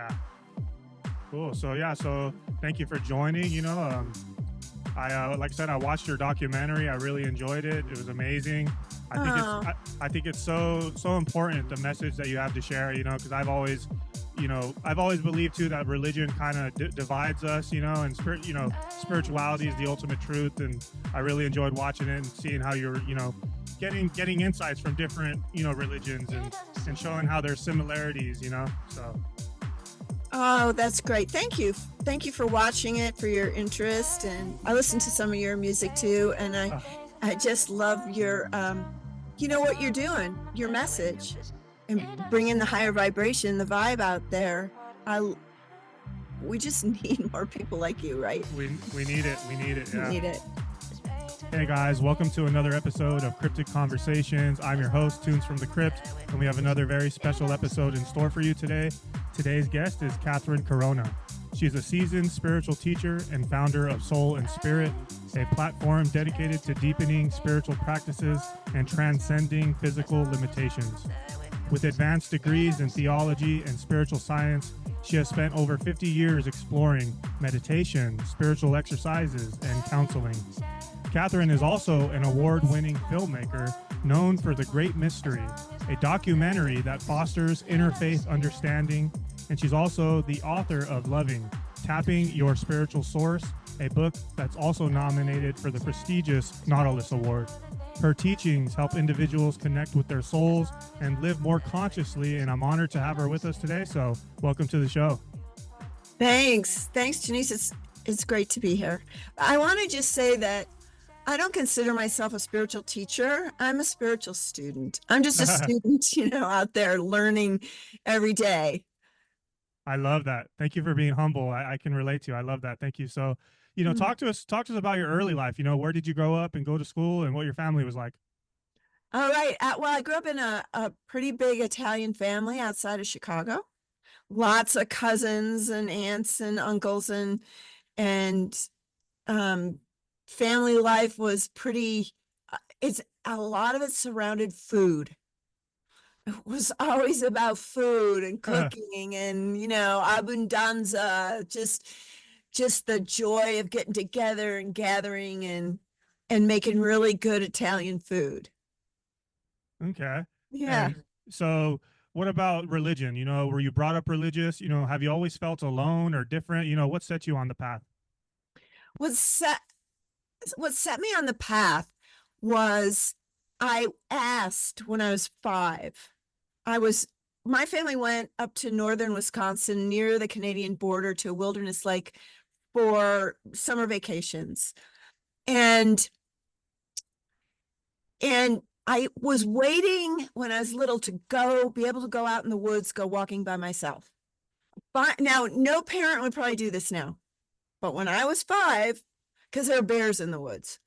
Yeah. Cool. So thank you for joining. I like I said, I watched your documentary. I really enjoyed it. It was amazing. I think it's Oh, I, I think it's so important, the message that you have to share. Because I've always believed too that religion kind of divides us. And spirituality is the ultimate truth. And I really enjoyed watching it and seeing how you're getting insights from different religions and showing how there's similarities. So. oh, that's great. Thank you. Thank you for watching it, for your interest. And I listened to some of your music too. And Uh, I just love what you're doing, your message, and bringing the higher vibration, the vibe out there. I, we just need more people like you, right? we need it. We need it. We Yeah. need it. Hey guys, welcome to another episode of Cryptic Conversations. I'm your host, Tunes from the Crypt, and we have another very special episode in store for you today. Today's guest is Catherine Corona. She's a seasoned spiritual teacher and founder of Soul and Spirit, a platform dedicated to deepening spiritual practices and transcending physical limitations. With advanced degrees in theology and spiritual science, she has spent over 50 years exploring meditation, spiritual exercises, and counseling. Catherine is also an award-winning filmmaker known for The Great Mystery, a documentary that fosters interfaith understanding, and she's also the author of Loving, Tapping Your Spiritual Source, a book that's also nominated for the prestigious Nautilus Award. Her teachings help individuals connect with their souls and live more consciously, and I'm honored to have her with us today, so welcome to the show. Thanks, Janice. It's great to be here. I want to just say that I don't consider myself a spiritual teacher. I'm a spiritual student. I'm just a student, out there learning every day. I love that. Thank you for being humble. I can relate to you. I love that. Thank you. So, talk to us about your early life. Where did you grow up and go to school and what your family was like? All right. Well, I grew up in a pretty big Italian family outside of Chicago. Lots of cousins and aunts and uncles and um, family life was pretty. It's a lot of it surrounded food. It was always about food and cooking and abundanza, just the joy of getting together and gathering and making really good Italian food. Okay. Yeah. And so, what about religion? Were you brought up religious? Have you always felt alone or different? What set you on the path? What set what set me on the path was I asked when I was 5. My family went up to northern Wisconsin near the Canadian border to a wilderness lake for summer vacations. And I was waiting when I was little to be able to go out in the woods, go walking by myself. But now, no parent would probably do this now. But when I was 5, because there are bears in the woods,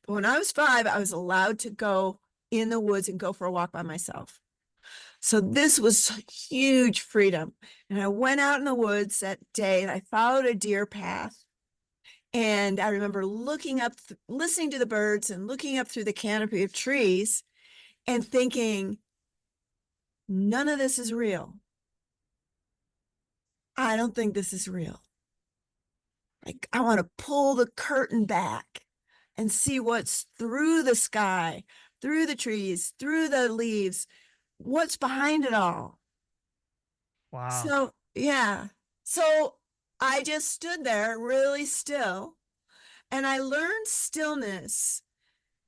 but when I was 5, I was allowed to go in the woods and go for a walk by myself. So this was huge freedom. And I went out in the woods that day and I followed a deer path. And I remember looking up, listening to the birds and looking up through the canopy of trees and thinking, none of this is real. I don't think this is real. Like, I want to pull the curtain back and see what's through the sky, through the trees, through the leaves, what's behind it all. Wow. So, yeah. So I just stood there really still and I learned stillness.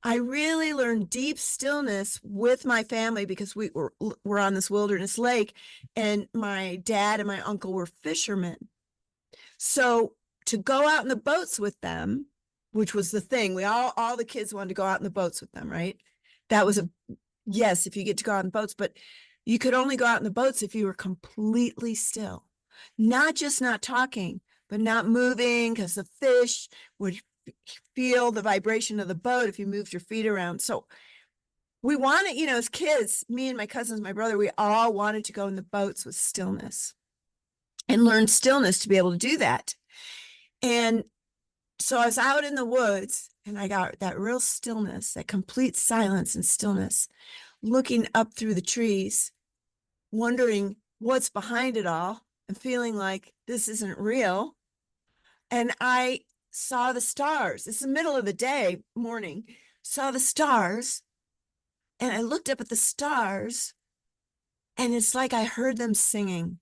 I really learned deep stillness with my family because we were on this wilderness lake and my dad and my uncle were fishermen. So to go out in the boats with them, which was the thing, all the kids wanted to go out in the boats with them, right? That was yes, if you get to go out in boats, but you could only go out in the boats if you were completely still, not just not talking, but not moving because the fish would feel the vibration of the boat if you moved your feet around. So we wanted, as kids, me and my cousins, my brother, we all wanted to go in the boats with stillness and learn stillness to be able to do that. And so I was out in the woods and I got that real stillness, that complete silence and stillness, looking up through the trees, wondering what's behind it all. and feeling like this isn't real. And I saw the stars. It's the middle of the day, morning, saw the stars. And I looked up at the stars, and it's like I heard them singing.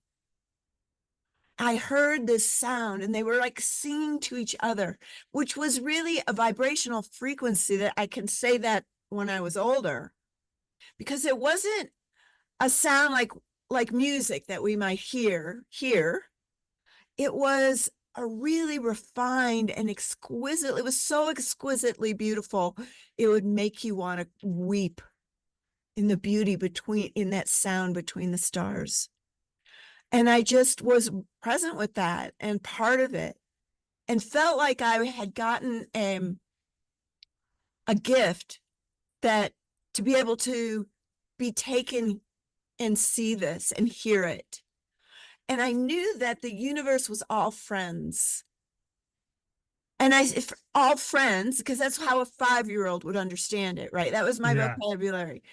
I heard this sound, and they were like singing to each other, which was really a vibrational frequency that I can say that when I was older, because it wasn't a sound like music that we might hear here. It was a really refined and exquisite, it was so exquisitely beautiful, it would make you want to weep in the beauty in that sound between the stars. And I just was present with that and part of it, and felt like I had gotten a gift, that to be able to be taken and see this and hear it. And I knew that the universe was all friends. And if all friends, because that's how a 5-year-old would understand it, right? That was my Yeah. vocabulary.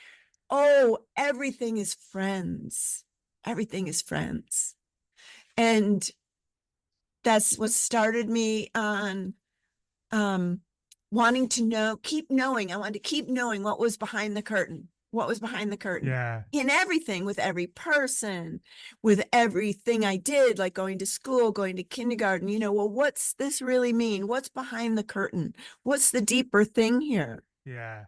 Oh, everything is friends. Everything is friends. And that's what started me on wanting to know, keep knowing. I wanted to keep knowing what was behind the curtain, what was behind the curtain Yeah. in everything, with every person, with everything I did, like going to school, going to kindergarten, well, what's this really mean? What's behind the curtain? What's the deeper thing here? Yeah.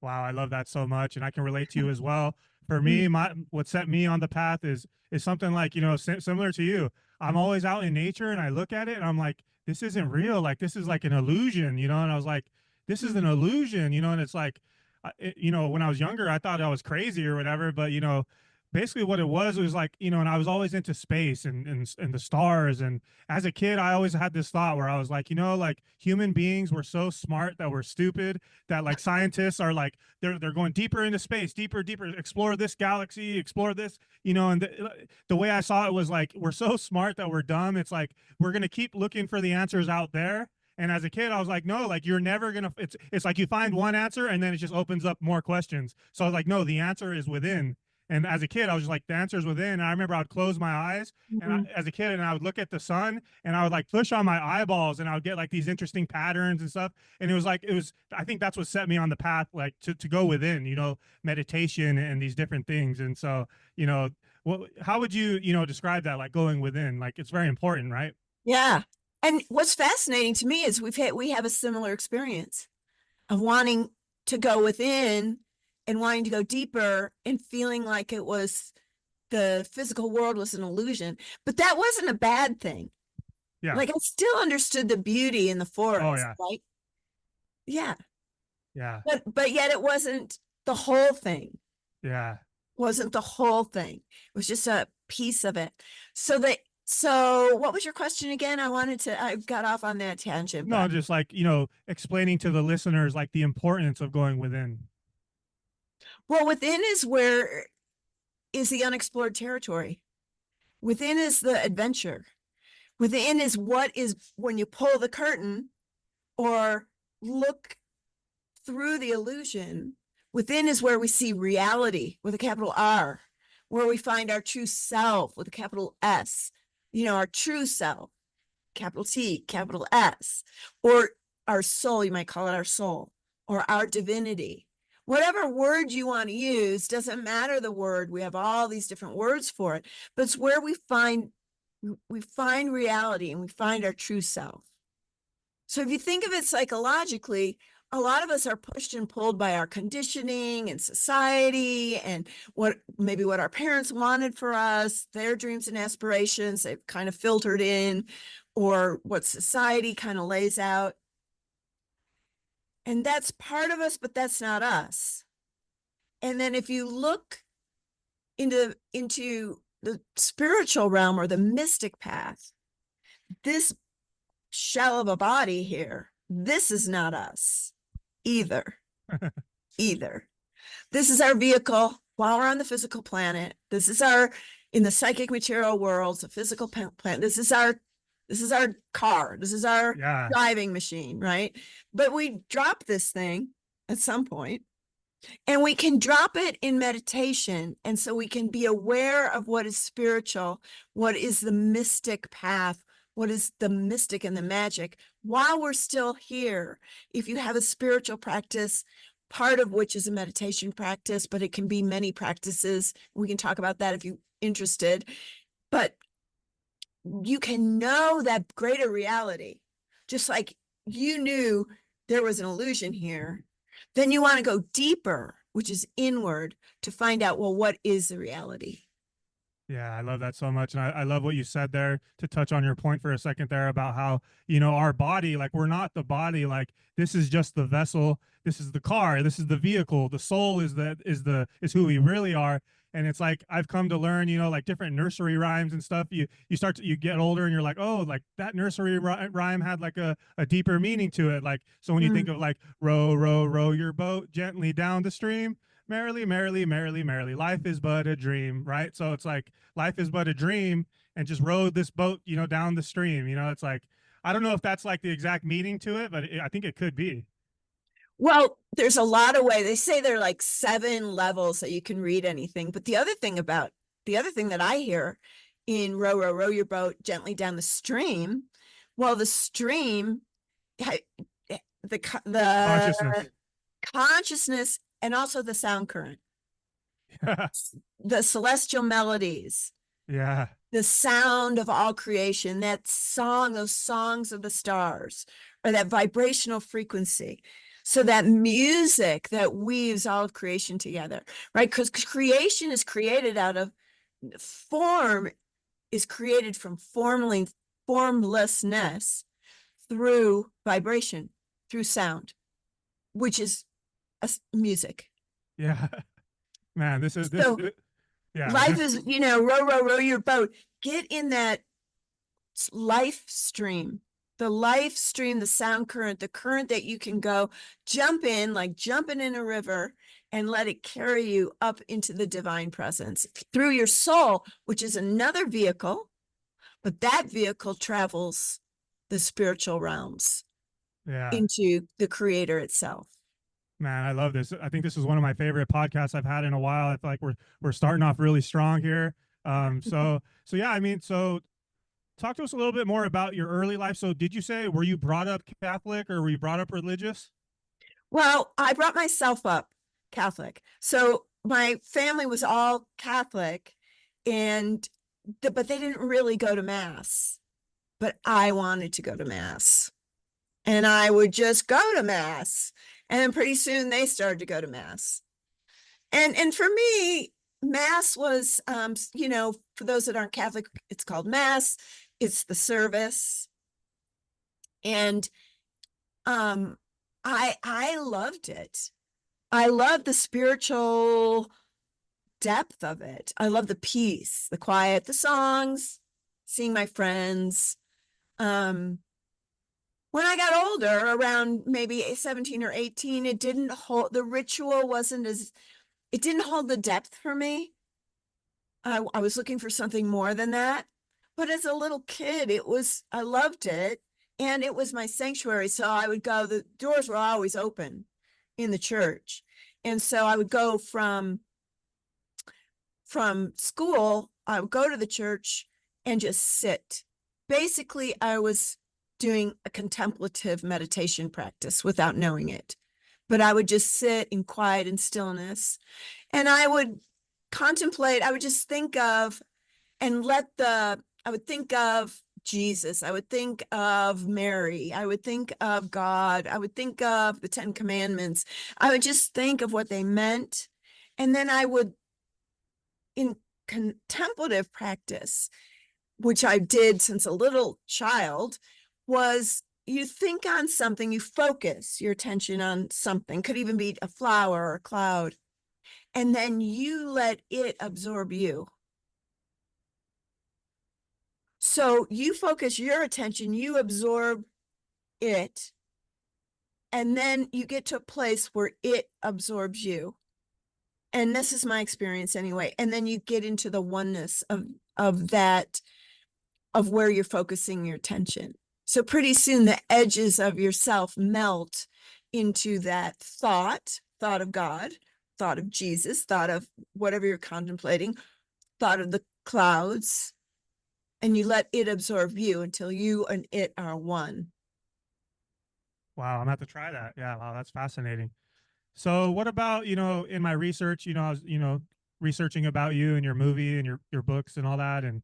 Wow, I love that so much, and I can relate to you as well. For me, Mm. what set me on the path is something like similar to you. I'm always out in nature, and I look at it, and I'm like, this isn't real. Like this is like an illusion, And I was like, this is an illusion, And it's like, when I was younger, I thought I was crazy or whatever, but basically what it was like, and I was always into space and the stars, and as a kid, I always had this thought where I was like, like human beings were so smart that we're stupid, that like scientists are like they're going deeper into space, deeper, explore this galaxy, explore this, and the way I saw it was like, we're so smart that we're dumb. It's like we're gonna keep looking for the answers out there. And as a kid, I was like, no, like you're never gonna. It's like you find one answer and then it just opens up more questions. So I was like, no, the answer is within. And as a kid, I was just like, the answer's within. And I remember I'd close my eyes as a kid, and I would look at the sun, and I would like push on my eyeballs, and I would get like these interesting patterns and stuff. And I think that's what set me on the path, like to go within, meditation and these different things. And so, how would you, describe that, like going within? Like it's very important, right? Yeah. And what's fascinating to me is we have a similar experience of wanting to go within and wanting to go deeper and feeling like it was the physical world was an illusion. But that wasn't a bad thing. Yeah. Like I still understood the beauty in the Oh forest, yeah. right? Yeah. Yeah. But yet it wasn't the whole thing. Yeah. Wasn't the whole thing. It was just a piece of it. So what was your question again? I got off on that tangent, No, but just like, explaining to the listeners like the importance of going within. well, within is the unexplored territory. Within is the adventure. Within is what is when you pull the curtain or look through the illusion. Within is where we see reality with a capital R, where we find our true self with a capital S, our true self, capital T, capital S, or our soul, you might call it our soul, or our divinity. Whatever word you want to use, doesn't matter the word. We have all these different words for it, but it's where we find reality and we find our true self. So if you think of it psychologically, a lot of us are pushed and pulled by our conditioning and society and what our parents wanted for us, their dreams and aspirations, they've kind of filtered in, or what society kind of lays out. And that's part of us, but that's not us. And then if you look into the spiritual realm or the mystic path, this shell of a body here, this is not us either. Either. This is our vehicle while we're on the physical planet. This is in the psychic material worlds, the physical planet. This is our car. This is our Yeah. driving machine, right? But we drop this thing at some point, And we can drop it in meditation. And so we can be aware of what is spiritual, what is the mystic path, what is the mystic and the magic while we're still here. If you have a spiritual practice, part of which is a meditation practice, but it can be many practices. We can talk about that if you're interested. But you can know that greater reality, just like you knew there was an illusion here. Then you want to go deeper, which is inward, to find out, well, what is the reality? Yeah, I love that so much. And I love what you said there, to touch on your point for a second there about how, our body, like we're not the body, like this is just the vessel, this is the car, this is the vehicle. The soul is who we really are. And it's like I've come to learn, like different nursery rhymes and stuff. You get older and you're like, oh, like that nursery rhyme had like a deeper meaning to it. Like, so when you think of like row, row, row your boat gently down the stream, merrily, merrily, merrily, merrily, life is but a dream, right? So it's like life is but a dream, and just row this boat, down the stream. It's like, I don't know if that's like the exact meaning to it, but I think it could be. Well, there's a lot of ways. They say there are like 7 levels that you can read anything. But the other thing that I hear in row, row, row your boat gently down the stream, well, the stream, the Consciousness. consciousness, and also the sound current, Yeah. the celestial melodies, Yeah. the sound of all creation, that song, those songs of the stars, or that vibrational frequency. So that music that weaves all of creation together, right? Because creation is created out of form, is created from formlessness through vibration, through sound, which is music. Yeah. Man, this So yeah, life this is, row, row, row your boat. Get in that life stream, the sound current, the current that you can go jump in, like jumping in a river, and let it carry you up into the divine presence through your soul, which is another vehicle, but that vehicle travels the spiritual realms yeah. into the creator itself. Man, I love this. I think this is one of my favorite podcasts I've had in a while. I feel like we're starting off really strong here. So yeah, I mean, so talk to us a little bit more about your early life. So did you say, were you brought up Catholic or were you brought up religious? Well, I brought myself up Catholic. So my family was all Catholic, and but they didn't really go to mass. But I wanted to go to mass. And I would just go to mass. And then pretty soon they started to go to mass. And for me, mass was for those that aren't Catholic, it's called mass. It's the service. And I loved it. I love the spiritual depth of it. I love the peace, the quiet, the songs, seeing my friends. When I got older, around maybe 17 or 18, the ritual it didn't hold the depth for me. I was looking for something more than that. But as a little kid, I loved it. And it was my sanctuary. So I would go, the doors were always open in the church. And so I would go from school, I would go to the church and just sit. Basically, I was doing a contemplative meditation practice without knowing it. But I would just sit in quiet and stillness, and I would contemplate. I would just think of I would think of Jesus. I would think of Mary. I would think of God. I would think of the 10 Commandments. I would just think of what they meant. And then I would, in contemplative practice, which I did since a little child, was you think on something, you focus your attention on something, could even be a flower or a cloud, and then you let it absorb you. So you focus your attention, you absorb it, and then you get to a place where it absorbs you. And this is my experience anyway. And then you get into the oneness of that, of where you're focusing your attention. So pretty soon the edges of yourself melt into that thought of God, thought of Jesus, thought of whatever you're contemplating, thought of the clouds, and you let it absorb you until you and it are one. Wow, I'm gonna have to try that. Yeah, wow, that's fascinating. So what about, in my research, I was, researching about you and your movie and your books and all that. And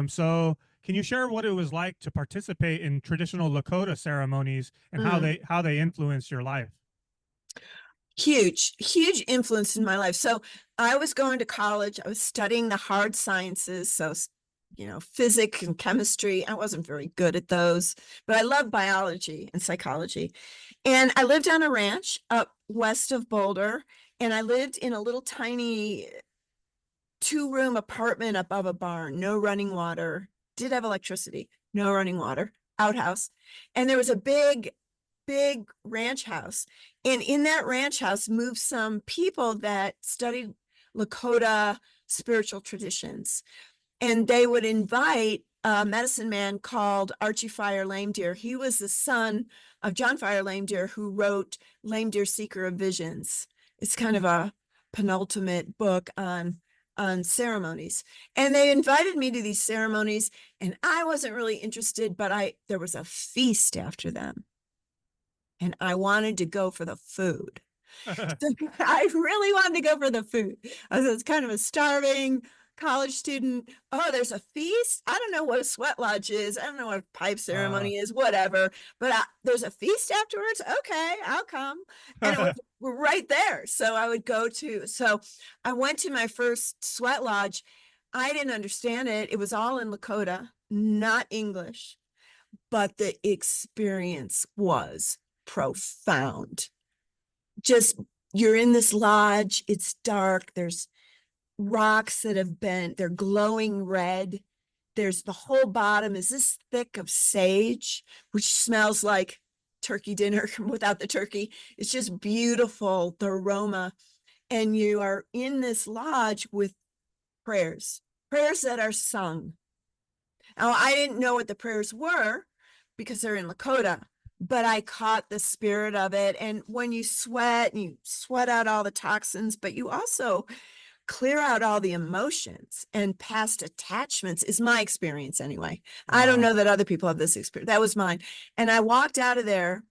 so can you share what it was like to participate in traditional Lakota ceremonies and Mm. how they influenced your life? Huge, huge influence in my life. So I was going to college. I was studying the hard sciences. So, physics and chemistry. I wasn't very good at those, but I love biology and psychology. And I lived on a ranch up west of Boulder, and I lived in a little tiny 2-room apartment above a barn, no running water, did have electricity, no running water, outhouse. And there was a big, big ranch house. And in that ranch house moved some people that studied Lakota spiritual traditions. And they would invite a medicine man called Archie Fire Lame Deer. He was the son of John Fire Lame Deer, who wrote Lame Deer Seeker of Visions. It's kind of a penultimate book on ceremonies. And they invited me to these ceremonies, and I wasn't really interested, but there was a feast after them, and I wanted to go for the food. I really wanted to go for the food. I was kind of a starving college student. Oh, there's a feast. I don't know what a sweat lodge is. I don't know what a pipe ceremony is, whatever. But there's a feast afterwards. Okay, I'll come. And it was right there. So I went to my first sweat lodge. I didn't understand it. It was all in Lakota, not English, but the experience was profound. Just, you're in this lodge, it's dark, there's rocks they're glowing red. There's the whole bottom is this thick of sage, which smells like turkey dinner without the turkey. It's just beautiful, the aroma. And you are in this lodge with prayers that are sung. Now, I didn't know what the prayers were because they're in Lakota, but I caught the spirit of it. And when you sweat and you sweat out all the toxins, but you also clear out all the emotions and past attachments, is my experience anyway. I don't know that other people have this experience. That was mine. And I walked out of there,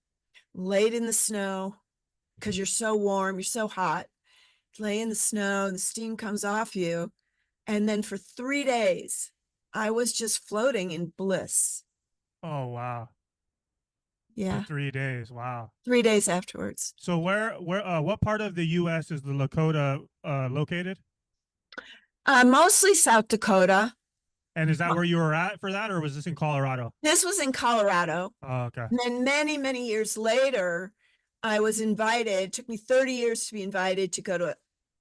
laid in the snow, because you're so warm, you're so hot, lay in the snow, and the steam comes off you. And then for 3 days, I was just floating in bliss. Oh, wow. Yeah. For 3 days. Wow. 3 days afterwards. So what part of the U.S. is the Lakota located? Mostly South Dakota. And is that where you were at for that, or was this in Colorado? This was in Colorado. Oh, okay. And then many, many years later, I was invited. It took me 30 years to be invited to go to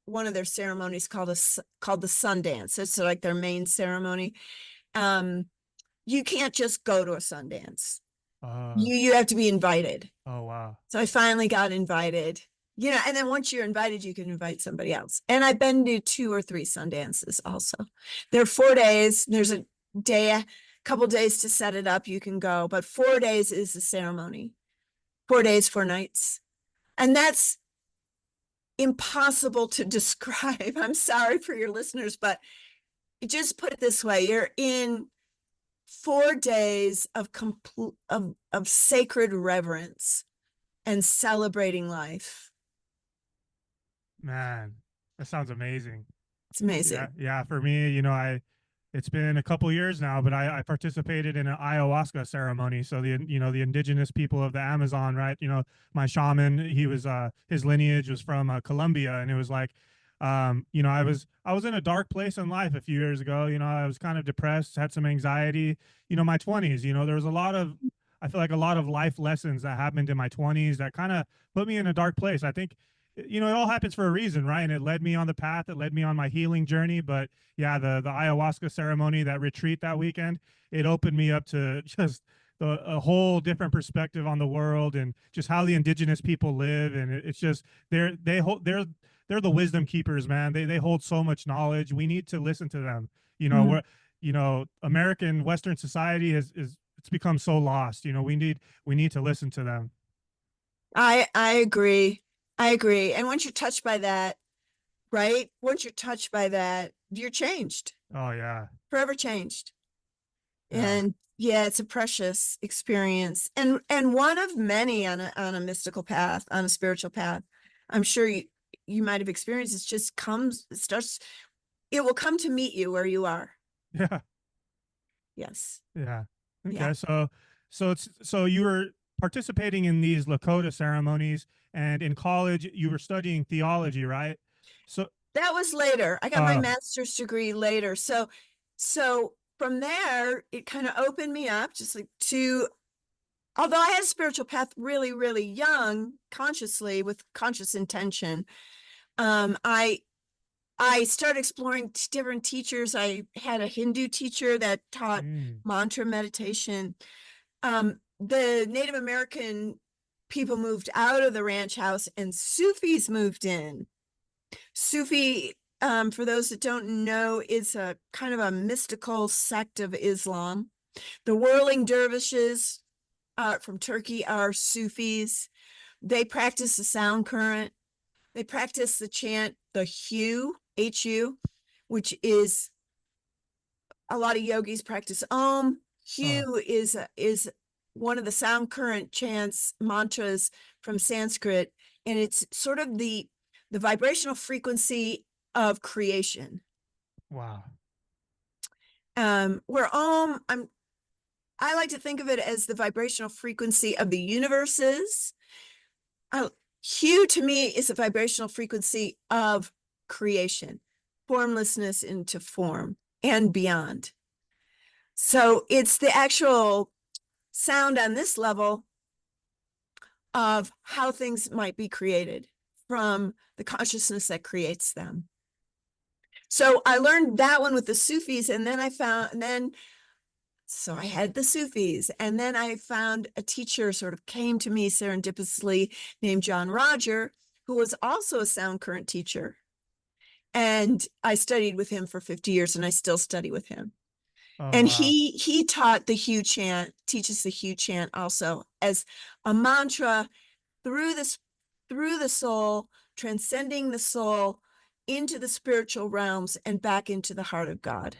one of their ceremonies called the Sundance. It's like their main ceremony. You can't just go to a Sundance. You have to be invited. Oh, wow. So I finally got invited. And then once you're invited, you can invite somebody else. And I've been to 2 or 3 Sundances also. They're 4 days. There's a couple days to set it up. You can go, but 4 days is the ceremony. 4 days, 4 nights. And that's impossible to describe. I'm sorry for your listeners, but just put it this way. You're in 4 days of sacred reverence and celebrating life. Man, that sounds amazing. It's amazing. Yeah. For me, it's been a couple years now, but I participated in an ayahuasca ceremony. So the indigenous people of the Amazon, right? My shaman, his lineage was from Colombia, and it was like, I was in a dark place in life a few years ago. I was kind of depressed, had some anxiety. My 20s. There was I feel like a lot of life lessons that happened in my 20s that kind of put me in a dark place. I think it all happens for a reason, right? And it led me on the path that led me on my healing journey. But yeah, the ayahuasca ceremony, that retreat that weekend, it opened me up to just a whole different perspective on the world and just how the indigenous people live. And it's just they're the wisdom keepers, man. They hold so much knowledge. We need to listen to them. American Western society it's become so lost. We need to listen to them. I agree. And once you're touched by that, right? Once you're touched by that, you're changed, Oh yeah. forever changed. Yeah. And yeah, it's a precious experience, and one of many on a mystical path, on a spiritual path. I'm sure you might have experienced. It just comes, it starts, it will come to meet you where you are. Yeah. Yes. Yeah. Yeah. Okay. So you were participating in these Lakota ceremonies, and in college you were studying theology, right? So, That was later. I got my uh, master's degree later. So from there, it kind of opened me up just like to, although I had a spiritual path really, really young, consciously with conscious intention. Um, I I started exploring different teachers. I had a Hindu teacher that taught mm, mantra meditation. The Native American people moved out of the ranch house and Sufis moved in. Sufi, for those that don't know, is a kind of a mystical sect of Islam. The whirling dervishes from Turkey are Sufis. They practice the sound current. They practice the chant, the Hu, Hu, which is a lot of yogis practice Om. uh, Hu is one of the sound current chants, mantras from Sanskrit, and it's sort of the vibrational frequency of creation. wow. Where Om, I like to think of it as the vibrational frequency of the universes. Hu to me is a vibrational frequency of creation, formlessness into form and beyond. So it's the actual sound on this level of how things might be created from the consciousness that creates them. So I learned that one with the Sufis, and then so I had the Sufis, and then I found a teacher sort of came to me serendipitously named John Roger, who was also a sound current teacher. And I studied with him for 50 years, and I still study with him. Oh And wow. he taught the Hu chant, teaches the Hu chant also as a mantra through the soul, transcending the soul into the spiritual realms and back into the heart of God.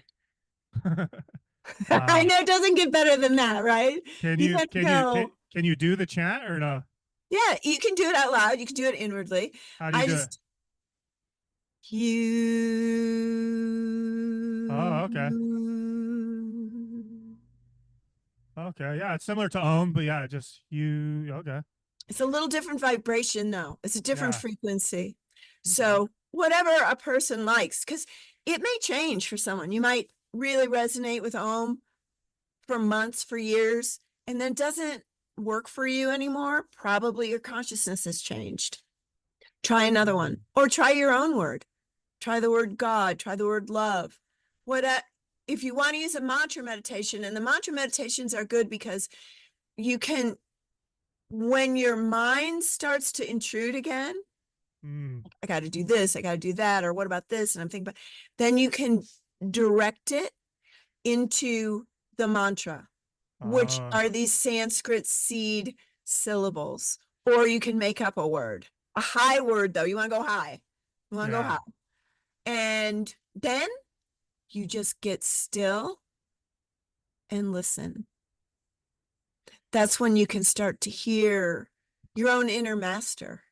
I Wow. know it doesn't get better than that, right? Can You you have to can you can, go, can you do the chant or no? yeah, you can do it out loud, you can do it inwardly. How do you I do it? just you Oh, okay. Okay. Yeah, it's similar to Om, but yeah, just you. Okay. it's a little different vibration though. It's a different Yeah. frequency. Okay. So whatever a person likes, because it may change for someone. You might really resonate with Om for months, for years, and then doesn't work for you anymore. Probably your consciousness has changed. Try another one, Mm. or try your own word. Try the word God, try the word love. What if you want to use a mantra meditation, and the mantra meditations are good because you can, when your mind starts to intrude again, Mm. I got to do this, I got to do that, or what about this? And I'm thinking, but then you can direct it into the mantra, which Oh, are these Sanskrit seed syllables, or you can make up a word, a high word though. You want to go high. You want to go yeah. high. And then you just get still and listen. That's when you can start to hear your own inner master,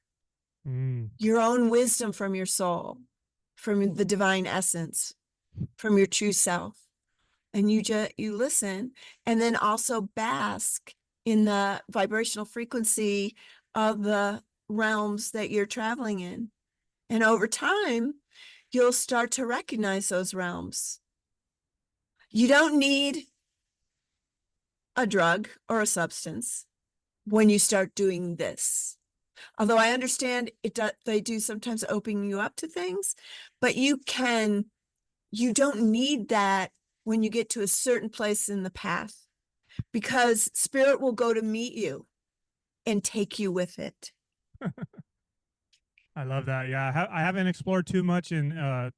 Mm. your own wisdom from your soul, from the divine essence, from your true self. And you listen, and then also bask in the vibrational frequency of the realms that you're traveling in. And over time, you'll start to recognize those realms. You don't need a drug or a substance when you start doing this. Although I understand they do sometimes open you up to things, but you don't need that when you get to a certain place in the path, because spirit will go to meet you and take you with it. I love that. Yeah, I haven't explored too much in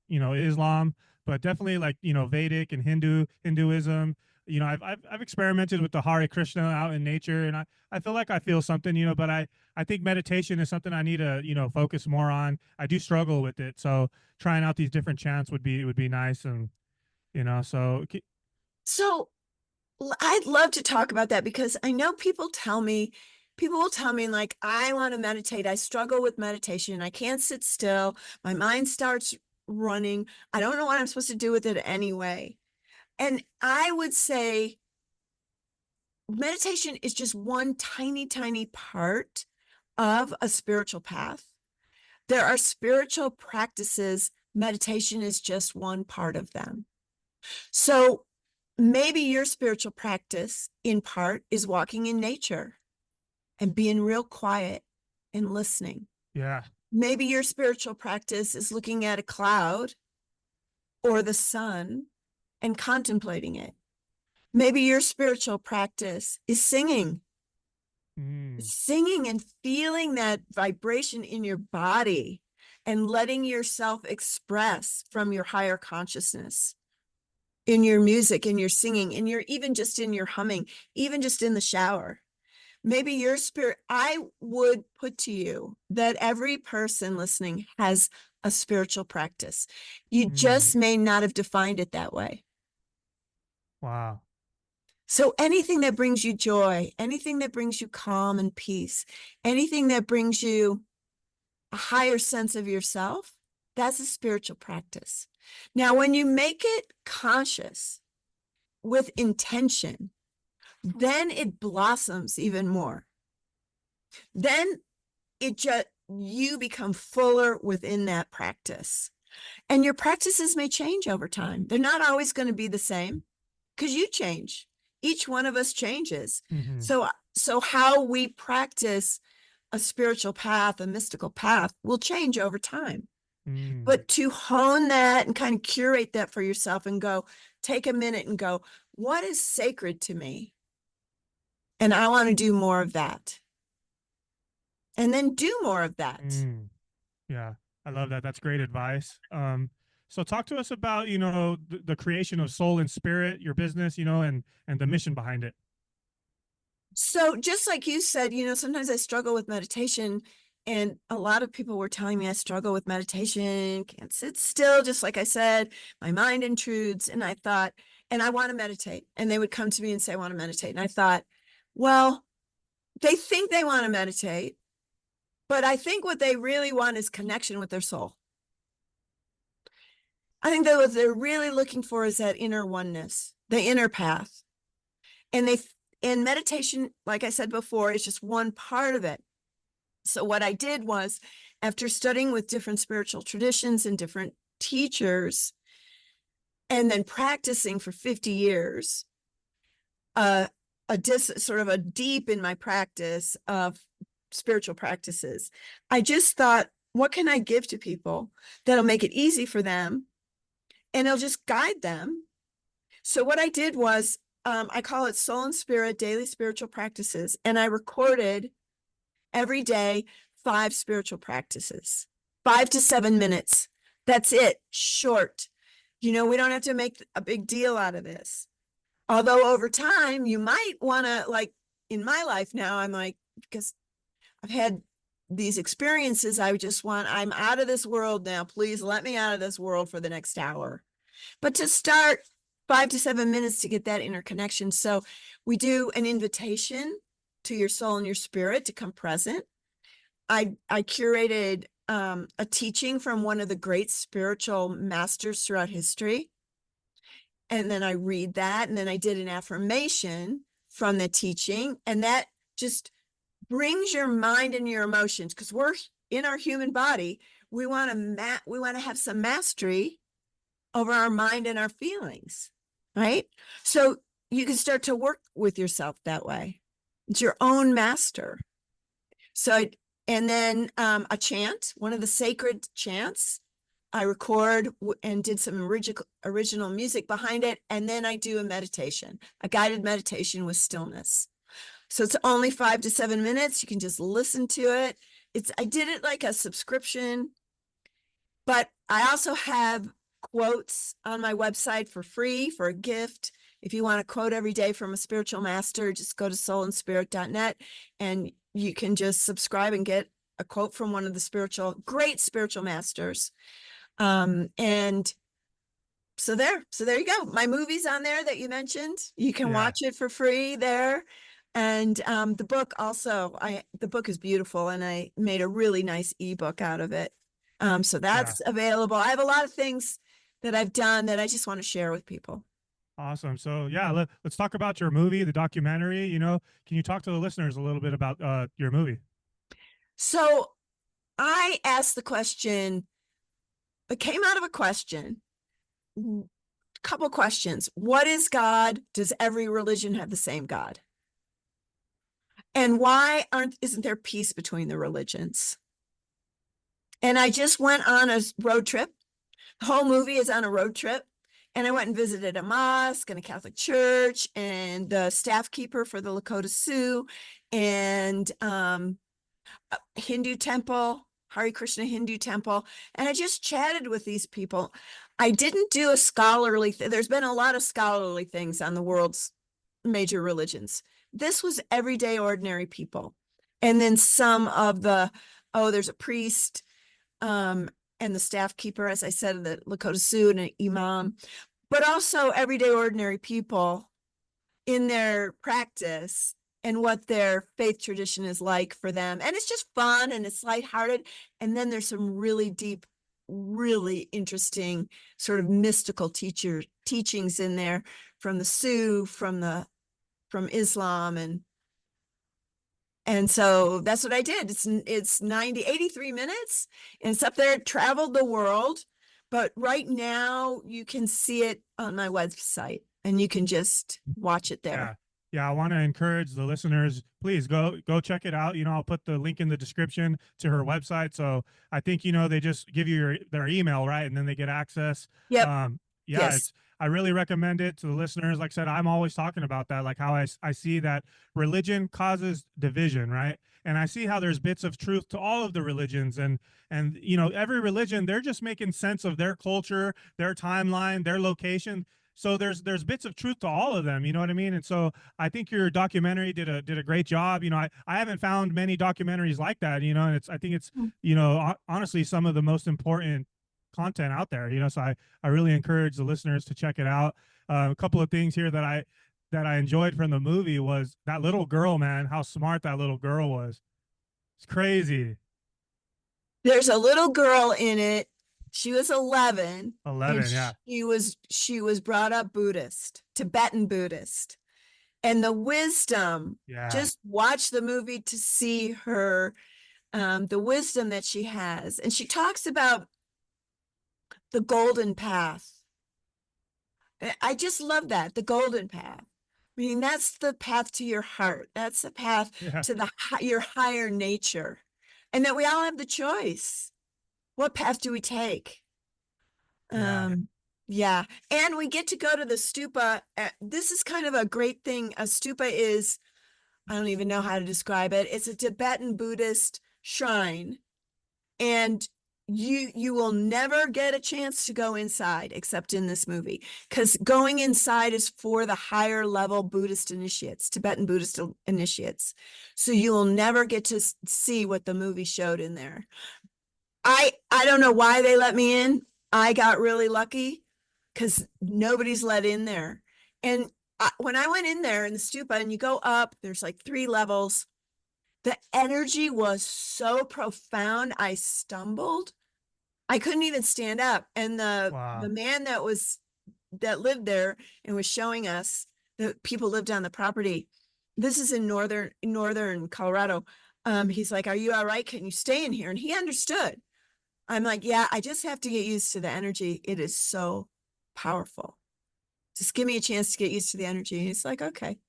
Islam, but definitely like Vedic and Hinduism. I've experimented with the Hare Krishna out in nature, and I feel like I feel something, but I think meditation is something I need to, focus more on. I do struggle with it, so trying out these different chants would be nice, and so So I'd love to talk about that because I know people will tell me like, I want to meditate. I struggle with meditation. I can't sit still. My mind starts running. I don't know what I'm supposed to do with it anyway. And I would say meditation is just one tiny, tiny part of a spiritual path. There are spiritual practices. Meditation is just one part of them. So maybe your spiritual practice in part is walking in nature and being real quiet and listening. yeah. Maybe your spiritual practice is looking at a cloud or the sun and contemplating it. Maybe your spiritual practice is singing Mm, and feeling that vibration in your body and letting yourself express from your higher consciousness in your music, in your singing, in your, even just in your humming, even just in the shower. Maybe your spirit, I would put to you that every person listening has a spiritual practice. You mm, just may not have defined it that way. wow. So anything that brings you joy, anything that brings you calm and peace, anything that brings you a higher sense of yourself, that's a spiritual practice. Now, when you make it conscious with intention, then it blossoms even more. Then it just, you become fuller within that practice. And your practices may change over time. They're not always going to be the same because you change. Each one of us changes. Mm-hmm. So how we practice a spiritual path, a mystical path, will change over time. Mm, But to hone that and kind of curate that for yourself and go, take a minute and go, what is sacred to me? And I want to do more of that. And then do more of that. mm. Yeah, I love that. That's great advice. So talk to us about, the creation of soul and spirit, your business, and the mission behind it. So just like you said, sometimes I struggle with meditation, and a lot of people were telling me I struggle with meditation, can't sit still, just like I said, my mind intrudes. And I thought, and I want to meditate. And they would come to me and say, I want to meditate. And I thought, well, they think they want to meditate, but I think what they really want is connection with their soul. I think that what they're really looking for is that inner oneness, the inner path. And meditation, like I said before, is just one part of it. So what I did was, after studying with different spiritual traditions and different teachers, and then practicing for 50 years, sort of a deep in my practice of spiritual practices, I just thought, what can I give to people that'll make it easy for them and it'll just guide them? So what I did was, I call it Soul and Spirit Daily Spiritual Practices, and I recorded every day 5 spiritual practices, 5 to 7 minutes. That's it, short. We don't have to make a big deal out of this. Although over time, you might want to, like in my life now, I'm like, because I've had these experiences, I'm out of this world now. Please let me out of this world for the next hour. But to start, 5 to 7 minutes to get that interconnection. So we do an invitation to your soul and your spirit to come present. I curated a teaching from one of the great spiritual masters throughout history. And then I read that, and then I did an affirmation from the teaching, and that just brings your mind and your emotions, because we're in our human body. We want to have some mastery over our mind and our feelings, right? So you can start to work with yourself that way. It's your own master. And then a chant, one of the sacred chants, I record and did some original music behind it. And then I do a meditation, a guided meditation with stillness. So it's only 5 to 7 minutes. You can just listen to it. I did it like a subscription, but I also have quotes on my website for free, for a gift. If you want a quote every day from a spiritual master, just go to soulandspirit.net and you can just subscribe and get a quote from one of the great spiritual masters. And so there you go. My movie's on there that you mentioned. You can Yeah. watch it for free there. And the book also, the book is beautiful, and I made a really nice ebook out of it. So Yeah. that's available. I have a lot of things that I've done that I just want to share with people. Awesome. So yeah, let's talk about your movie, the documentary. Can you talk to the listeners a little bit about your movie? So I asked the question, it came out of a question, a couple questions. What is God? Does every religion have the same God? And why isn't there peace between the religions? And I just went on a road trip. The whole movie is on a road trip. And I went and visited a mosque and a Catholic church and the staff keeper for the Lakota Sioux and a Hindu temple, Hare Krishna Hindu temple. And I just chatted with these people. I didn't do a scholarly there's been a lot of scholarly things on the world's major religions. This was everyday ordinary people. And then some of there's a priest, and the staff keeper, as I said, the Lakota Sioux and an imam, but also everyday ordinary people in their practice and what their faith tradition is like for them. And it's just fun and it's lighthearted. And then there's some really deep, really interesting sort of mystical teachings in there from the Sioux, from Islam, and so that's what I did. It's 83 minutes, and it's up there. It traveled the world, but right now you can see it on my website, and you can just watch it there. Yeah. Yeah, I want to encourage the listeners, please go check it out. I'll put the link in the description to her website. So I think they just give you their email, right? And then they get access. Yep. Yeah, Yes. I really recommend it to the listeners. Like I said, I'm always talking about that, like how I see that religion causes division, right? And I see how there's bits of truth to all of the religions, and every religion, they're just making sense of their culture, their timeline, their location. So there's bits of truth to all of them, you know what I mean? And so I think your documentary did a great job. I haven't found many documentaries like that, and I think it's honestly some of the most important content out there, so I really encourage the listeners to check it out. A couple of things here that I enjoyed from the movie was that little girl, man, how smart that little girl was. It's crazy. There's a little girl in it. She was 11, and 11, yeah. she was brought up Buddhist, Tibetan Buddhist. And the wisdom, Yeah. just watch the movie to see her, the wisdom that she has. And she talks about the golden path. I just love that, the golden path. I mean, that's the path to your heart. That's the path Yeah. to your higher nature. And that we all have the choice. What path do we take? Yeah. Yeah. And we get to go to the stupa. This is kind of a great thing. A stupa is, I don't even know how to describe it. It's a Tibetan Buddhist shrine. And you will never get a chance to go inside except in this movie, because going inside is for the higher level Buddhist initiates, Tibetan Buddhist initiates. So you will never get to see what the movie showed in there. I don't know why they let me in. I got really lucky because nobody's let in there. And when I went in there in the stupa, and you go up, there's like 3 levels. The energy was so profound. I stumbled. I couldn't even stand up. And the Wow. man that lived there and was showing us, the people lived on the property. This is in northern Colorado. He's like, "Are you all right? Can you stay in here?" And he understood. I'm like, "Yeah, I just have to get used to the energy. It is so powerful. Just give me a chance to get used to the energy." And he's like, "Okay."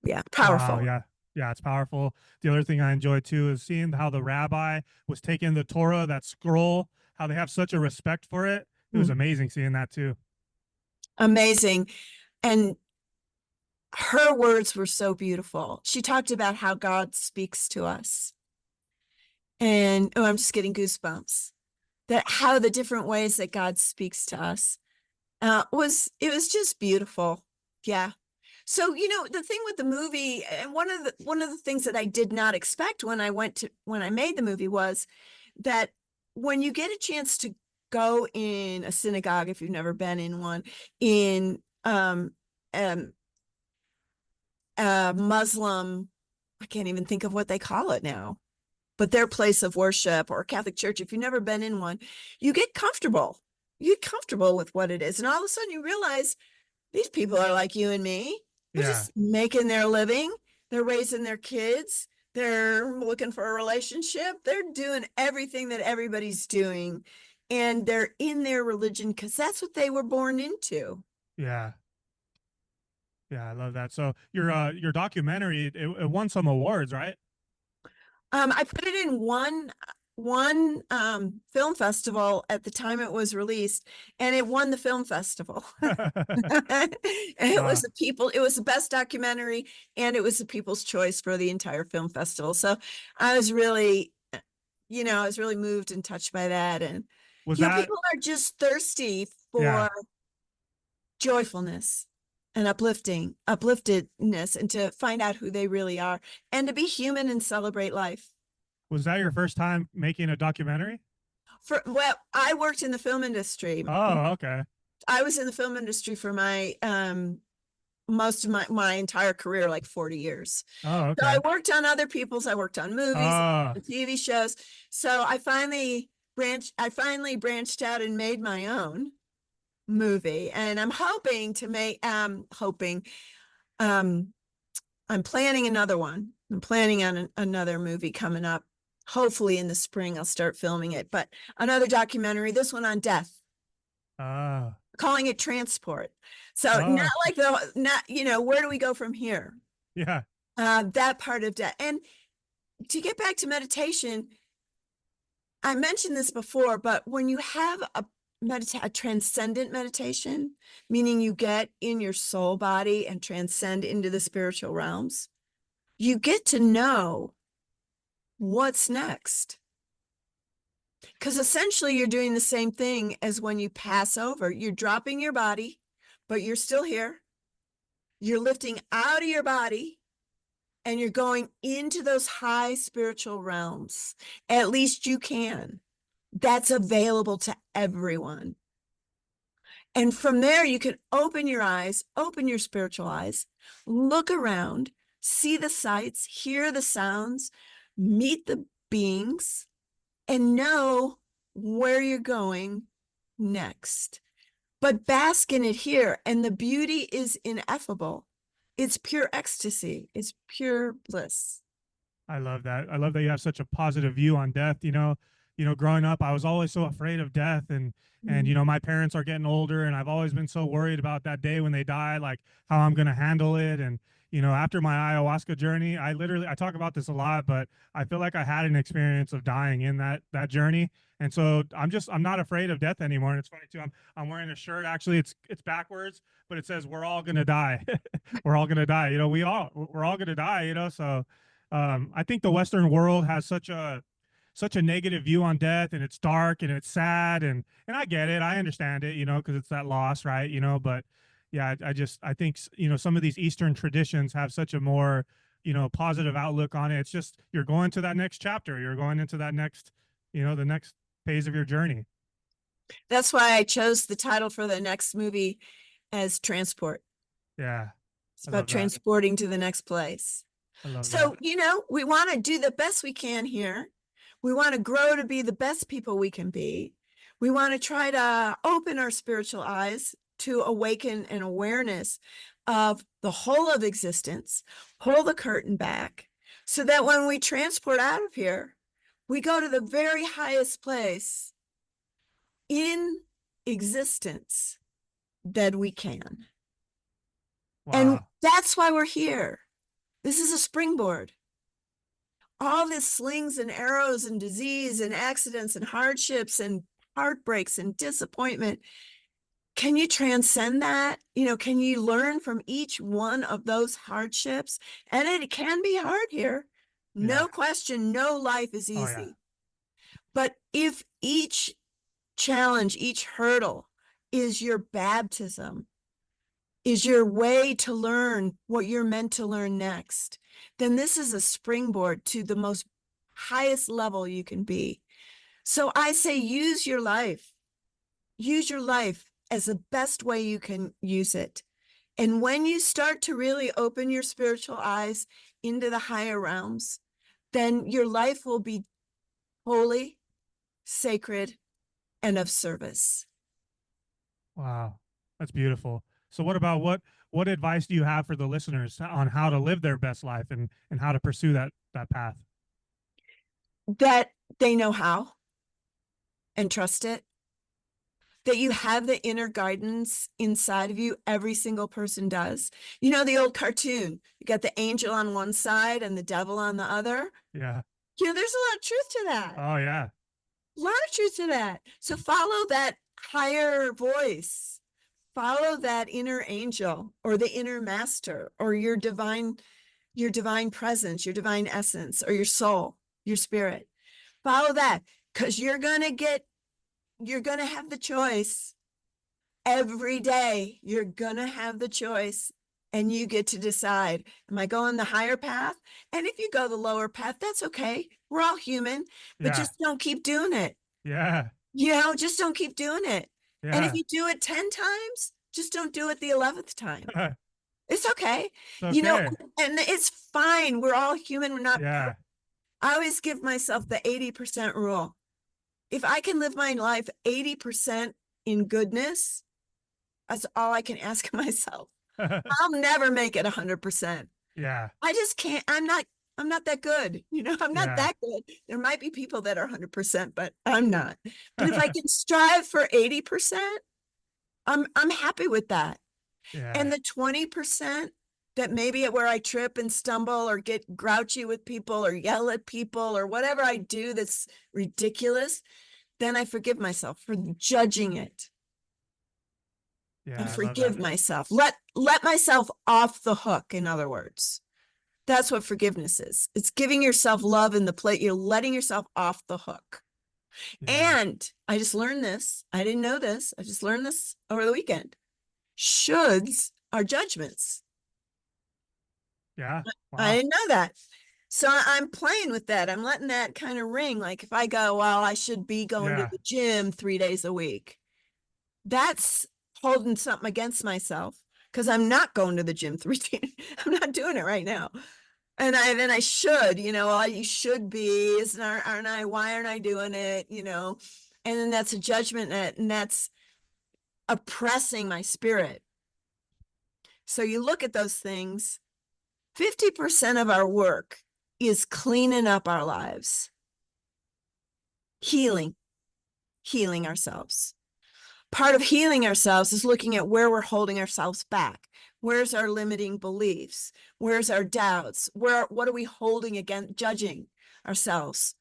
Yeah, Wow. powerful. Yeah. Yeah, it's powerful. The other thing I enjoyed too is seeing how the rabbi was taking the Torah, that scroll, how they have such a respect for it. It was Mm. amazing seeing that too. Amazing. And her words were so beautiful. She talked about how God speaks to us. And oh, I'm just getting goosebumps. That how the different ways that God speaks to us, it was just beautiful. Yeah. So, the thing with the movie, and one of the things that I did not expect when I made the movie was that when you get a chance to go in a synagogue, if you've never been in one, in um Muslim, I can't even think of what they call it now, but their place of worship, or Catholic church, if you've never been in one, you get comfortable. You get comfortable with what it is. And all of a sudden you realize these people are like you and me. They're Yeah. just making their living. They're raising their kids. They're looking for a relationship. They're doing everything that everybody's doing. And they're in their religion because that's what they were born into. Yeah. Yeah, I love that. So your documentary, it won some awards, right? I put it in one film festival at the time it was released, and it won the film festival. Wow. It was the best documentary, and it was the People's Choice for the entire film festival. So I was really, I was really moved and touched by that. And, Was that people are just thirsty yeah. for joyfulness and upliftedness, and to find out who they really are, and to be human and celebrate life. Was that your first time making a documentary? Well, I worked in the film industry. Oh, okay. I was in the film industry for my most of my entire career, like 40 years. Oh, So I okay. worked on movies, Oh, TV shows. So I finally branched out and made my own movie. And I'm hoping to make um I'm planning another one. I'm planning on another movie coming up. Hopefully in the spring I'll start filming it. But another documentary, this one on death, oh, calling it Transport. So oh, where do we go from here? yeah. That part of death. And to get back to meditation, I mentioned this before, but when you have a transcendent meditation, meaning you get in your soul body and transcend into the spiritual realms, you get to know what's next. Because essentially you're doing the same thing as when you pass over. You're dropping your body, but you're still here. You're lifting out of your body, and you're going into those high spiritual realms. At least you can. That's available to everyone. And from there, you can open your eyes, open your spiritual eyes, look around, see the sights, hear the sounds, meet the beings, and know where you're going next. But bask in it here. And the beauty is ineffable. It's pure ecstasy. It's pure bliss. I love that. I love that you have such a positive view on death. Growing up, I was always so afraid of death, and my parents are getting older, and I've always been so worried about that day when they die, like how I'm gonna handle it. And after my ayahuasca journey, I talk about this a lot, but I feel like I had an experience of dying in that journey, and so I'm not afraid of death anymore. And it's funny too. I'm wearing a shirt. Actually, it's backwards, but it says we're all gonna die. We're all gonna die. We're all gonna die. So I think the Western world has such a negative view on death, and it's dark and it's sad, and I get it, I understand it, because it's that loss, right? But yeah, I think some of these Eastern traditions have such a more positive outlook on it. It's just you're going to that next chapter, you're going into that next the next phase of your journey. That's why I chose the title for the next movie as Transport. Yeah, It's I about love that. transporting to the next place. I love that. So, we want to do the best we can here. We want to grow to be the best people we can be. We want to try to open our spiritual eyes to awaken an awareness of the whole of existence, pull the curtain back, so that when we transport out of here, we go to the very highest place in existence that we can. And Wow. that's why we're here. This is a springboard. All this slings and arrows and disease and accidents and hardships and heartbreaks and disappointment. Can you transcend that? Can you learn from each one of those hardships? And it can be hard here. Yeah. No question, no life is Oh yeah. easy. But if each challenge, each hurdle is your baptism is your way to learn what you're meant to learn next, then this is a springboard to the most highest level you can be. So I say use your life. Use your life as the best way you can use it. And when you start to really open your spiritual eyes into the higher realms, then your life will be holy, sacred, and of service. Wow, that's beautiful. So what advice do you have for the listeners on how to live their best life and how to pursue that path? That they know how and trust it. That you have the inner guidance inside of you. Every single person does. You know, the old cartoon, you got the angel on one side and the devil on the other. Yeah. You know, there's a lot of truth to that. Oh yeah. A lot of truth to that. So follow that higher voice. Follow that inner angel or the inner master or your divine presence, your divine essence, or your soul, your spirit. Follow that, because you're going to have the choice every day. You're going to have the choice, and you get to decide, am I going the higher path? And if you go the lower path, that's okay. We're all human, but Yeah. just don't keep doing it. Yeah. Just don't keep doing it. And if Yeah. you do it 10 times, just don't do it the 11th time. It's It's okay. okay. And it's fine. We're all human. We're not. Yeah. I always give myself the 80% rule. If I can live my life 80% in goodness, that's all I can ask myself. I'll never make it 100%. Yeah. I just can't. I'm not that good. I'm not Yeah. that good. There might be people that are 100%, but I'm not. But if I can strive for 80%, I'm happy with that. Yeah. And the 20% that maybe where I trip and stumble or get grouchy with people or yell at people or whatever I do that's ridiculous, then I forgive myself for judging it. Yeah. And I love that. forgive myself. Let myself off the hook, in other words. That's what forgiveness is. It's giving yourself love in the plate. You're letting yourself off the hook. Yeah. And I just learned this. I didn't know this. I just learned this over the weekend. Shoulds are judgments. Yeah. I Wow. didn't know that. So I'm playing with that. I'm letting that kind of ring. Like if I go, well, I should be going to Yeah. the gym 3 days a week. That's holding something against myself because I'm not going to the gym 3 days. I'm not doing it right now. And I should, well, you should be, aren't I? Why aren't I doing it? And then that's a judgment and that's oppressing my spirit. So you look at those things, 50% of our work is cleaning up our lives, healing ourselves. Part of healing ourselves is looking at where we're holding ourselves back. Where's our limiting beliefs? Where's our doubts? What are we holding against, judging ourselves?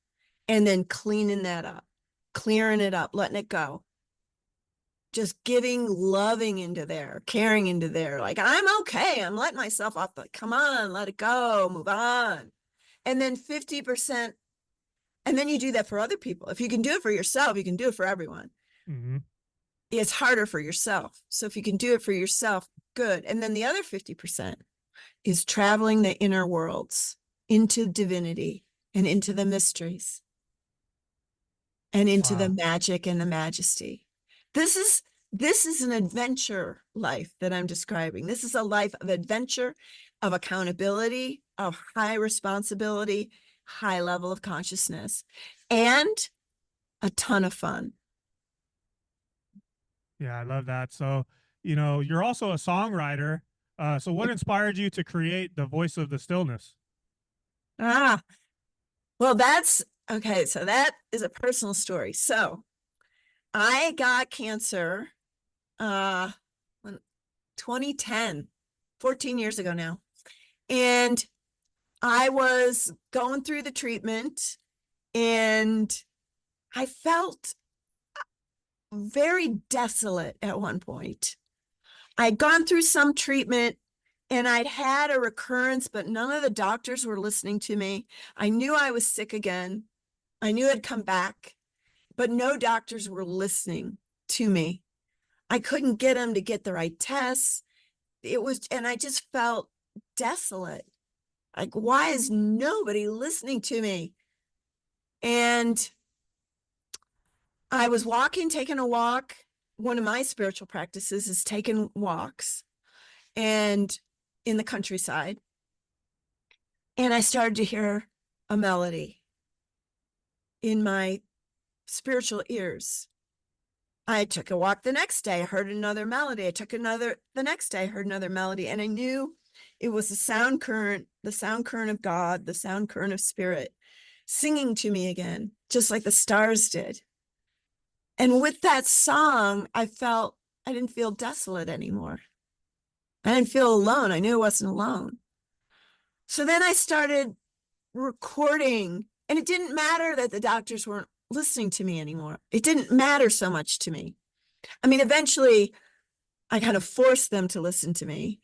And then cleaning that up, clearing it up, letting it go. Just giving, loving into there, caring into there. Like, I'm okay. I'm letting myself off, but come on, let it go, move on. And then 50%, and then you do that for other people. If you can do it for yourself, you can do it for everyone. Mm-hmm. It's harder for yourself. So if you can do it for yourself, good. And then the other 50% is traveling the inner worlds into divinity and into the mysteries and into the Wow. magic and the majesty. This is an adventure life that I'm describing. This is a life of adventure, of accountability, of high responsibility, high level of consciousness, and a ton of fun. Yeah, I love that. So, you're also a songwriter. So what inspired you to create The Voice of the Stillness? Ah, well, that's okay. So that is a personal story. So I got cancer when 2010, 14 years ago now. And I was going through the treatment and I felt very desolate at one point. I'd gone through some treatment and I'd had a recurrence, but none of the doctors were listening to me. I knew I was sick again. I knew I'd come back, but no doctors were listening to me. I couldn't get them to get the right tests. and I just felt desolate. Like, why is nobody listening to me? And I was taking a walk. One of my spiritual practices is taking walks and in the countryside. And I started to hear a melody in my spiritual ears. I took a walk the next day, I heard another melody. The next day, I heard another melody. And I knew it was the sound current of God, the sound current of spirit singing to me again, just like the stars did. And with that song, I didn't feel desolate anymore. I didn't feel alone. I knew I wasn't alone. So then I started recording, and it didn't matter that the doctors weren't listening to me anymore. It didn't matter so much to me. I mean, eventually I kind of forced them to listen to me.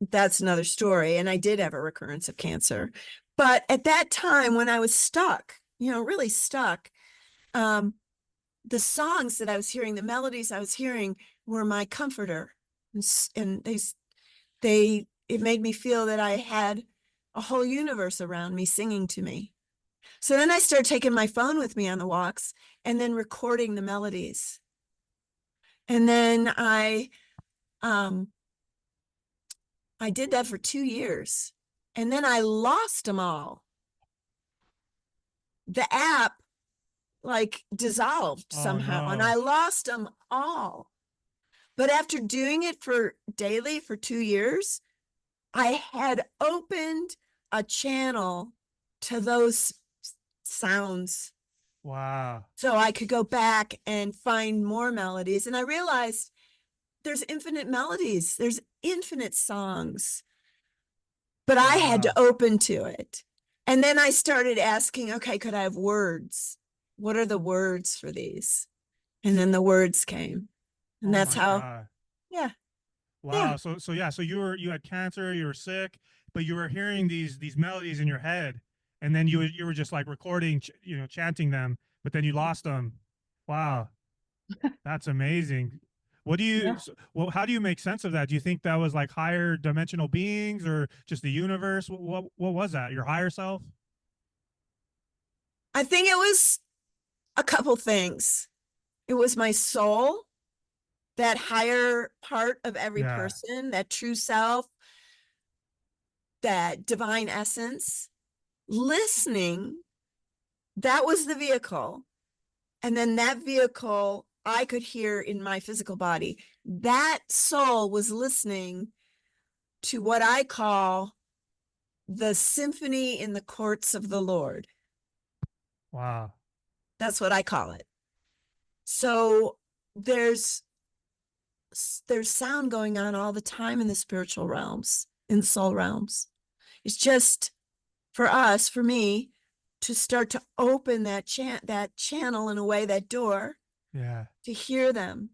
That's another story. And I did have a recurrence of cancer. But at that time when I was stuck, really stuck, the songs that I was hearing, the melodies I was hearing were my comforter. And it made me feel that I had a whole universe around me singing to me. So then I started taking my phone with me on the walks and then recording the melodies. And then I did that for 2 years. And then I lost them all. The app dissolved somehow, and I lost them all. But after doing it daily for 2 years, I had opened a channel to those sounds. Wow. So I could go back and find more melodies. And I realized there's infinite melodies, there's infinite songs, but I had to open to it. And then I started asking, okay, could I have words? What are the words for these? And then the words came. And that's how, God. yeah. Wow. Yeah. So you had cancer, you were sick, but you were hearing these melodies in your head, and then you were just like recording, chanting them, but then you lost them. Wow. That's amazing. What do you, Yeah. well, how do you make sense of that? Do you think that was like higher dimensional beings or just the universe? What was that? Your higher self? I think it was a couple things. It was my soul, that higher part of every person, that true self, that divine essence, listening. That was the vehicle. And then that vehicle I could hear in my physical body. That soul was listening to what I call the symphony in the courts of the Lord. Wow. That's what I call it. So there's sound going on all the time in the spiritual realms, in the soul realms. It's just for me, to start to open that channel in a way, that door, to hear them.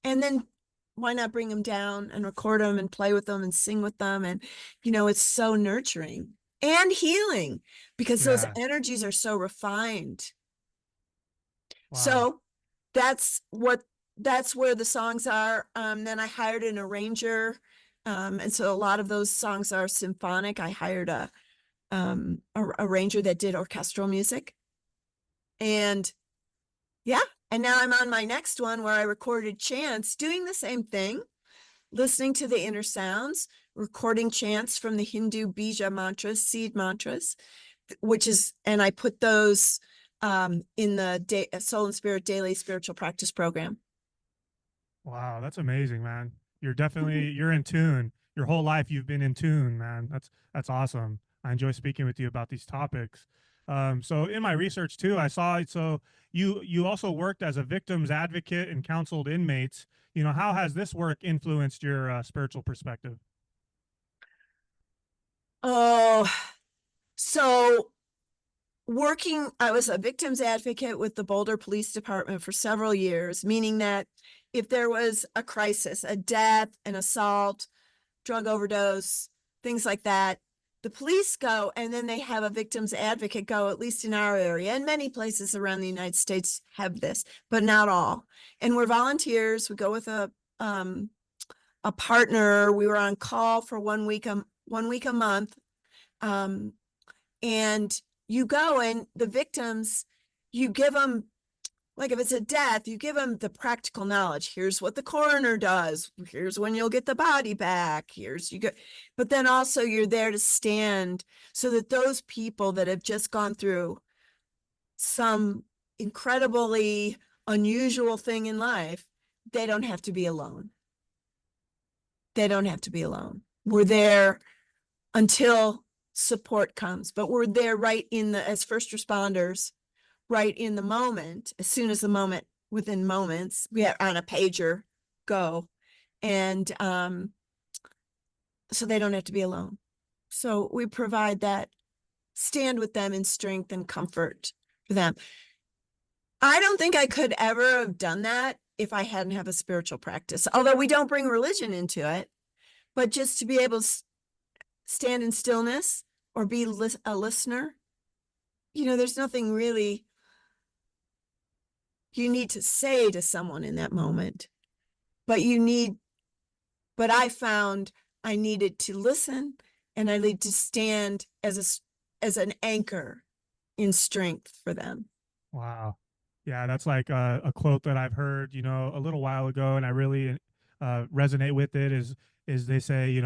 And then why not bring them down and record them and play with them and sing with them? And, it's so nurturing and healing because those energies are so refined. Wow. So that's where the songs are. Then I hired an arranger. And so a lot of those songs are symphonic. I hired a arranger that did orchestral music. And and now I'm on my next one where I recorded chants doing the same thing, listening to the inner sounds, recording chants from the Hindu bija mantras, seed mantras, and I put those in the Soul and Spirit Daily Spiritual Practice Program. Wow, that's amazing, man. You're in tune. Your whole life you've been in tune, man. That's awesome. I enjoy speaking with you about these topics. So in my research too, I saw you also worked as a victim's advocate and counseled inmates. How has this work influenced your spiritual perspective? Oh, so I was a victim's advocate with the Boulder Police Department for several years, meaning that if there was a crisis, a death, an assault, drug overdose, things like that, the police go and then they have a victim's advocate go, at least in our area, and many places around the United States have this, but not all. And we're volunteers. We go with a a partner. We were on call for 1 week, 1 week a month. And you go and the victims, you give them, like if it's a death, you give them the practical knowledge. Here's what the coroner does. Here's when you'll get the body back. Here's you go. But then also you're there to stand so that those people that have just gone through some incredibly unusual thing in life, they don't have to be alone. They don't have to be alone. We're there until support comes, but we're there right in the, as first responders, right in the moment, as soon as the moment, within moments, we have on a pager, go. And so they don't have to be alone. So we provide that, stand with them in strength and comfort for them. I don't think I could ever have done that if I hadn't have a spiritual practice, although we don't bring religion into it, but just to be able to stand in stillness or be a listener, there's nothing really you need to say to someone in that moment, but I found I needed to listen, and I need to stand as an anchor in strength for them. Wow. Yeah, that's like a quote that I've heard, a little while ago, and I really resonate with it. Is they say,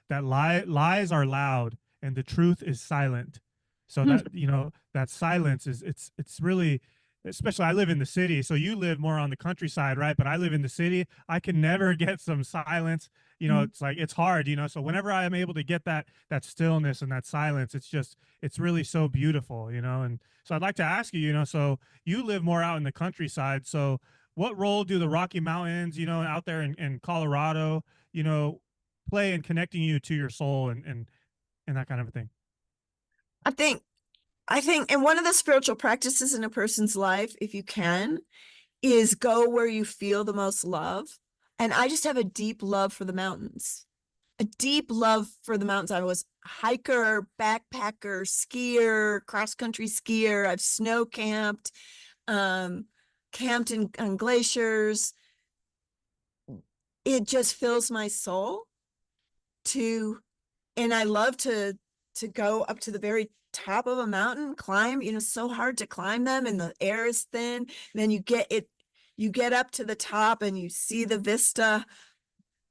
that lies are loud and the truth is silent. So that that silence is it's really, especially I live in the city, so you live more on the countryside, right? But I live in the city. I can never get some silence. It's like it's hard. So whenever I am able to get that stillness and that silence, it's really so beautiful. And so I'd like to ask you, so you live more out in the countryside. So what role do the Rocky Mountains, out there in Colorado, play in connecting you to your soul and that kind of a thing? I think, and one of the spiritual practices in a person's life, if you can, is go where you feel the most love. And I just have a deep love for the mountains. A deep love for the mountains. I was a hiker, backpacker, skier, cross-country skier. I've snow camped, camped on glaciers. It just fills my soul and I love to go up to the very top of a mountain, climb, so hard to climb them and the air is thin. And then you get up to the top and you see the vista.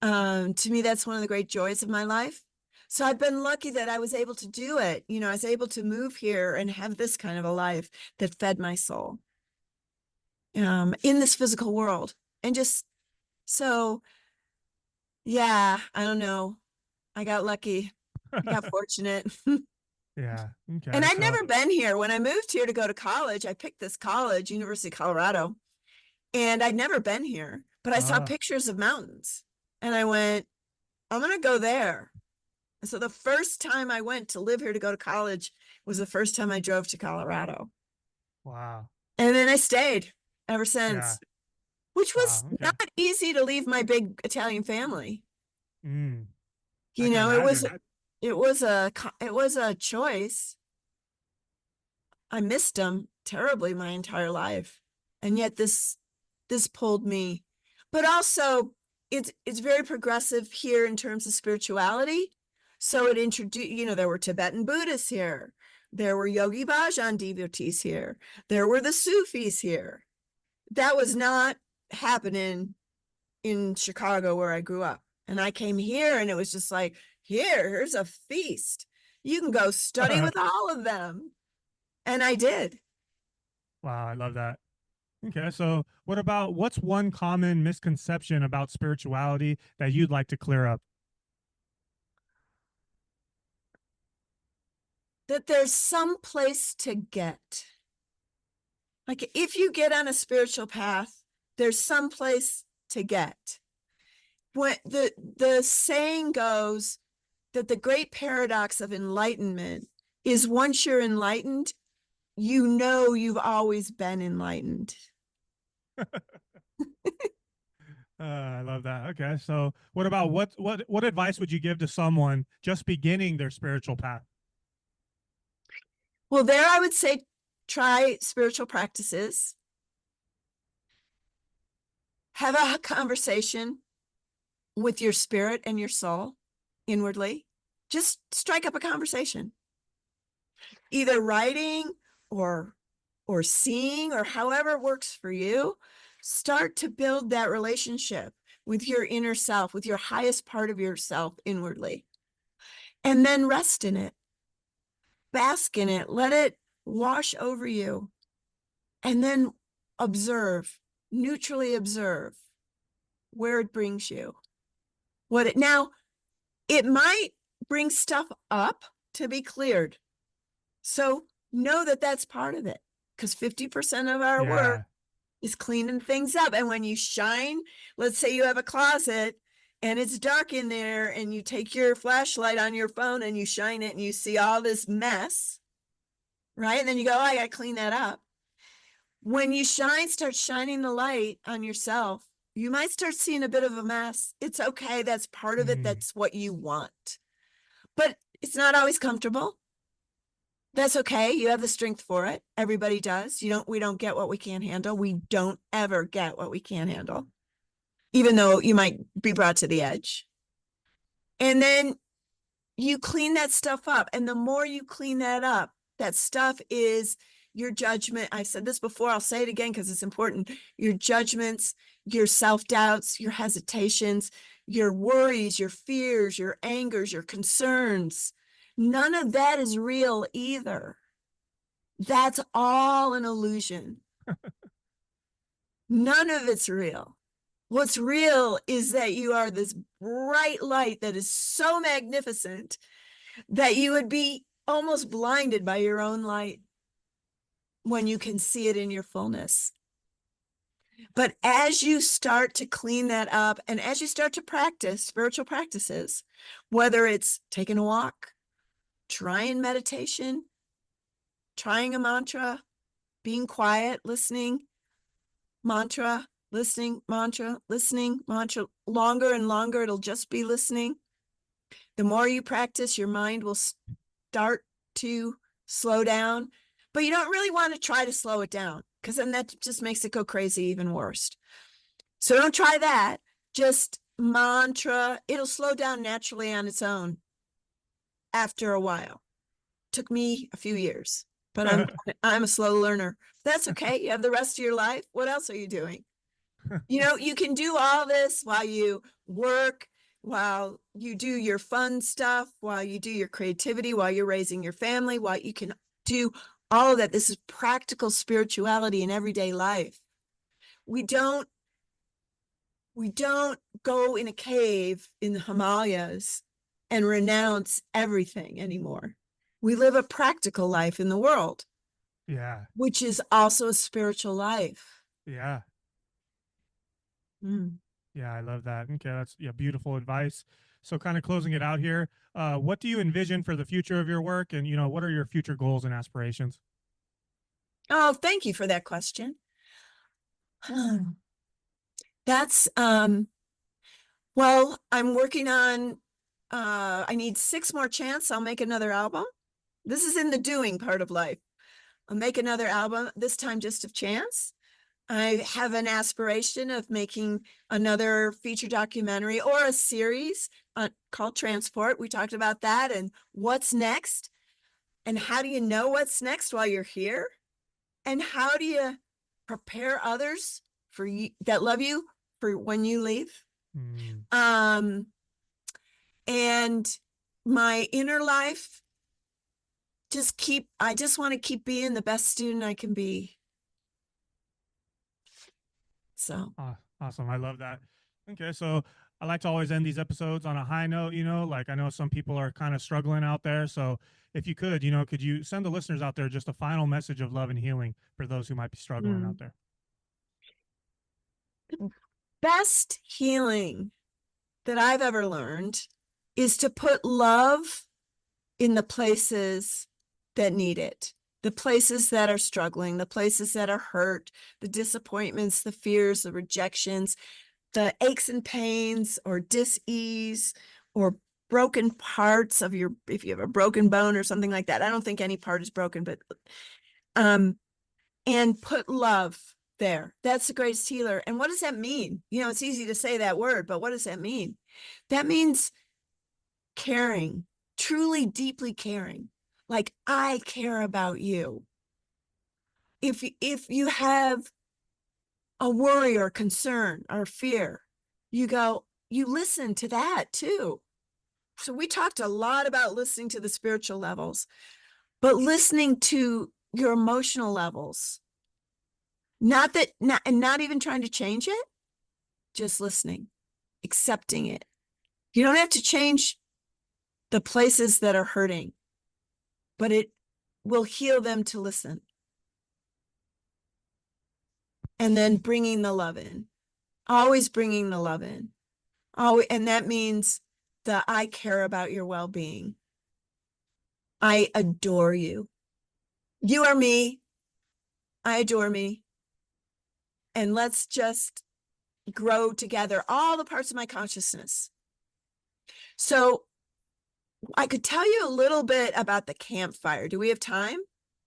To me, that's one of the great joys of my life. So I've been lucky that I was able to do it. I was able to move here and have this kind of a life that fed my soul in this physical world. And just so, yeah, I don't know. I got lucky. I got fortunate. Yeah. And Okay. I'd So, never been here. When I moved here to go to college, I picked this college, University of Colorado, and I'd never been here, but I saw pictures of mountains and I went, I'm going to go there. And so the first time I went to live here to go to college was the first time I drove to Colorado. wow. And then I stayed ever Yeah. since, which was Wow. Okay. not easy to leave my big Italian family. Mm, I You can know, it was imagine. it was a it was a choice. I missed them terribly my entire life. And yet this pulled me. But also it's very progressive here in terms of spirituality. So it introduced, there were Tibetan Buddhists here. There were Yogi Bhajan devotees here. There were the Sufis here. That was not happening in Chicago where I grew up. And I came here and it was just like, here's a feast. You can go study with all of them. And I did. Wow, I love that. Okay, so what's one common misconception about spirituality that you'd like to clear up? That there's some place to get. Like if you get on a spiritual path, there's some place to get. When the saying goes that the great paradox of enlightenment is once you're enlightened, you've always been enlightened. I love that. Okay, so what about what advice would you give to someone just beginning their spiritual path? Well, there I would say try spiritual practices, have a conversation with your spirit and your soul inwardly, just strike up a conversation, either writing or seeing, or however works for you. Start to build that relationship with your inner self, with your highest part of yourself inwardly, and then rest in it, bask in it, let it wash over you, and then observe, neutrally observe where it brings you. Now, it might bring stuff up to be cleared. So know that that's part of it, because 50% of our work Yeah. is cleaning things up. And when you shine, let's say you have a closet and it's dark in there, and you take your flashlight on your phone and you shine it and you see all this mess, right? And then you go, oh, I got to clean that up. When you start shining the light on yourself, you might start seeing a bit of a mess. It's okay. That's part of it. That's what you want. But it's not always comfortable. That's okay. You have the strength for it. Everybody does. We don't get what we can't handle. We don't ever get what we can't handle, even though you might be brought to the edge. And then you clean that stuff up. And the more you clean that up, that stuff is your judgment. I've said this before, I'll say it again because it's important. Your judgments, your self-doubts, your hesitations, your worries, your fears, your angers, your concerns. None of that is real either. That's all an illusion. None of it's real. What's real is that you are this bright light that is so magnificent that you would be almost blinded by your own light when you can see it in your fullness. But as you start to clean that up, and as you start to practice spiritual practices, whether it's taking a walk, trying meditation, trying a mantra, being quiet, listening, mantra, listening, mantra, listening, mantra, longer and longer, it'll just be listening. The more you practice, your mind will start to slow down, but you don't really want to try to slow it down, because then that just makes it go crazy even worse. So don't try that. Just mantra. It'll slow down naturally on its own after a while. Took me a few years, but I'm a slow learner. That's okay. You have the rest of your life. What else are you doing? You can do all this while you work, while you do your fun stuff, while you do your creativity, while you're raising your family, while you can do all of that. This is practical spirituality in everyday life. We don't go in a cave in the Himalayas and renounce everything anymore. We live a practical life in the world. Yeah. Which is also a spiritual life. Yeah. Mm. Yeah, I love that. Okay, that's beautiful advice. So kind of closing it out here, what do you envision for the future of your work, and what are your future goals and aspirations? Oh, thank you for that question. That's well, I'm working on I need 6 more chances. I'll make another album. This is in the doing part of life. I'll make another album, this time just of chance. I have an aspiration of making another feature documentary or a series called Transport. We talked about that, and what's next, and how do you know what's next while you're here, and how do you prepare others for you that love you for when you leave. And my inner life, I just want to keep being the best student I can be. So Awesome. I love that. Okay, so I like to always end these episodes on a high note, like I know some people are kind of struggling out there. So if you could, could you send the listeners out there just a final message of love and healing for those who might be struggling out there? The best healing that I've ever learned is to put love in the places that need it, the places that are struggling, the places that are hurt, the disappointments, the fears, the rejections, the aches and pains or dis-ease or broken parts of if you have a broken bone or something like that. I don't think any part is broken, but and put love there. That's the greatest healer. And what does that mean? You know, it's easy to say that word, but what does that mean? That means caring, truly, deeply caring. Like, I care about you. If you have a worry or concern or fear, you listen to that too. So we talked a lot about listening to the spiritual levels, but listening to your emotional levels, not even trying to change it, just listening, accepting it. You don't have to change the places that are hurting, but it will heal them to listen. And then bringing the love in, always bringing the love in. And that means that I care about your well-being. I adore you. You are me. I adore me. And let's just grow together, all the parts of my consciousness. So I could tell you a little bit about the campfire. Do we have time?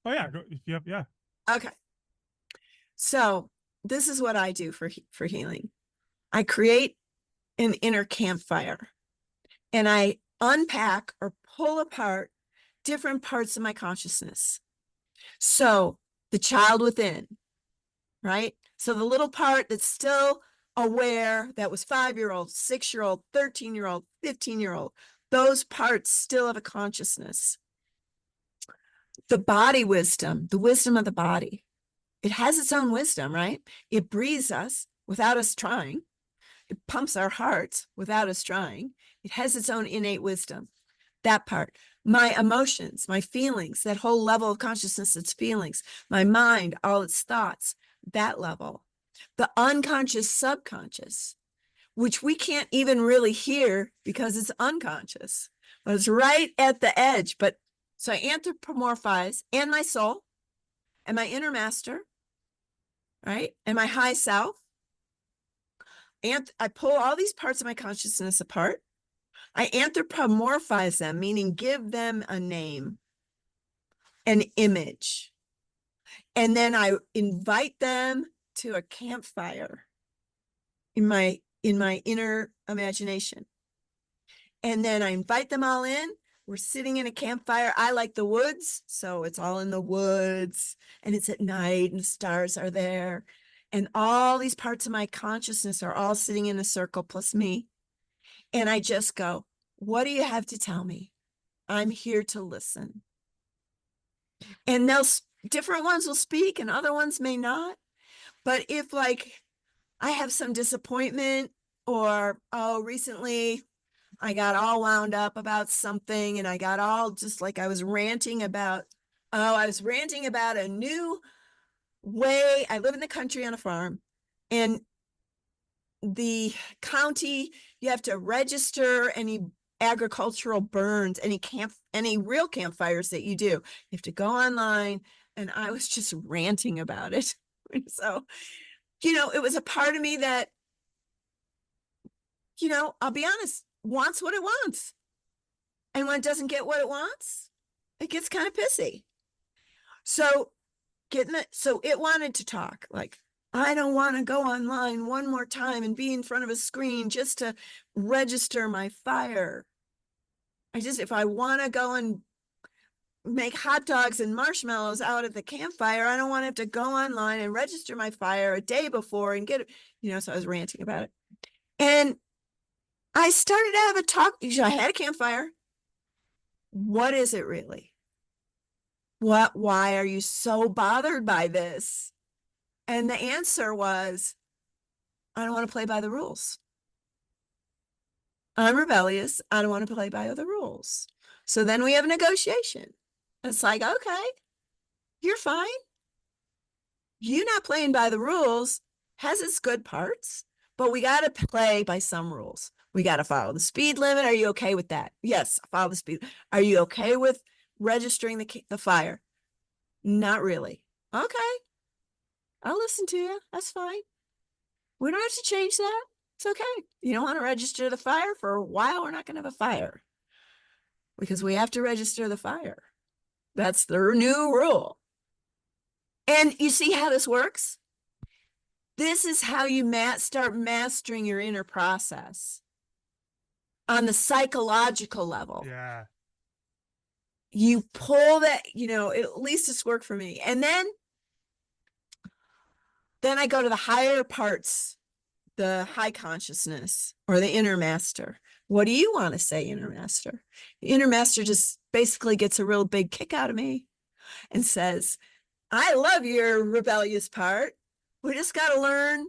Oh yeah, if you have, yeah. Okay. So this is what I do for healing. I create an inner campfire and I unpack or pull apart different parts of my consciousness. So the child within, right? So the little part that's still aware, that was 5-year-old, 6-year-old, 13-year-old, 15-year-old, those parts still have a consciousness. The body wisdom, the wisdom of the body, it has its own wisdom, right? It breathes us without us trying. It pumps our hearts without us trying. It has its own innate wisdom. That part. My emotions, my feelings, that whole level of consciousness, its feelings, my mind, all its thoughts, that level. The unconscious subconscious, which we can't even really hear because it's unconscious, but it's right at the edge. But so I anthropomorphize and my soul and my inner master, right? And my high self. And I pull all these parts of my consciousness apart. I anthropomorphize them, meaning give them a name, an image. And then I invite them to a campfire in my inner imagination. And then I invite them all in. We're sitting in a campfire. I like the woods, so it's all in the woods and it's at night and the stars are there. And all these parts of my consciousness are all sitting in a circle plus me. And I just go, what do you have to tell me? I'm here to listen. And different ones will speak and other ones may not. But if like I have some disappointment or, oh, recently I got all wound up about something and I got all just like I was ranting about a new way. I live in the country on a farm and the county, you have to register any agricultural burns, any real campfires that you do. You have to go online and I was just ranting about it. So, it was a part of me that, I'll be honest, wants what it wants. And when it doesn't get what it wants, it gets kind of pissy. So so it wanted to talk like, I don't want to go online one more time and be in front of a screen just to register my fire. If I want to go and make hot dogs and marshmallows out at the campfire, I don't want to have to go online and register my fire a day before and get it, so I was ranting about it. And I started to have a talk. I had a campfire. What is it really? Why are you so bothered by this? And the answer was, I don't want to play by the rules. I'm rebellious. I don't want to play by the rules. So then we have a negotiation. It's like, okay, you're fine. You not playing by the rules has its good parts, but we got to play by some rules. We got to follow the speed limit. Are you okay with that? Yes, follow the speed. Are you okay with registering the fire? Not really. Okay. I'll listen to you. That's fine. We don't have to change that. It's okay. You don't want to register the fire for a while. We're not going to have a fire because we have to register the fire. That's the new rule. And you see how this works? This is how you start mastering your inner process on the psychological level. Yeah. You pull that, at least it's worked for me. And then I go to the higher parts, the high consciousness or the inner master. What do you want to say, inner master? The inner master just basically gets a real big kick out of me and says, I love your rebellious part. We just got to learn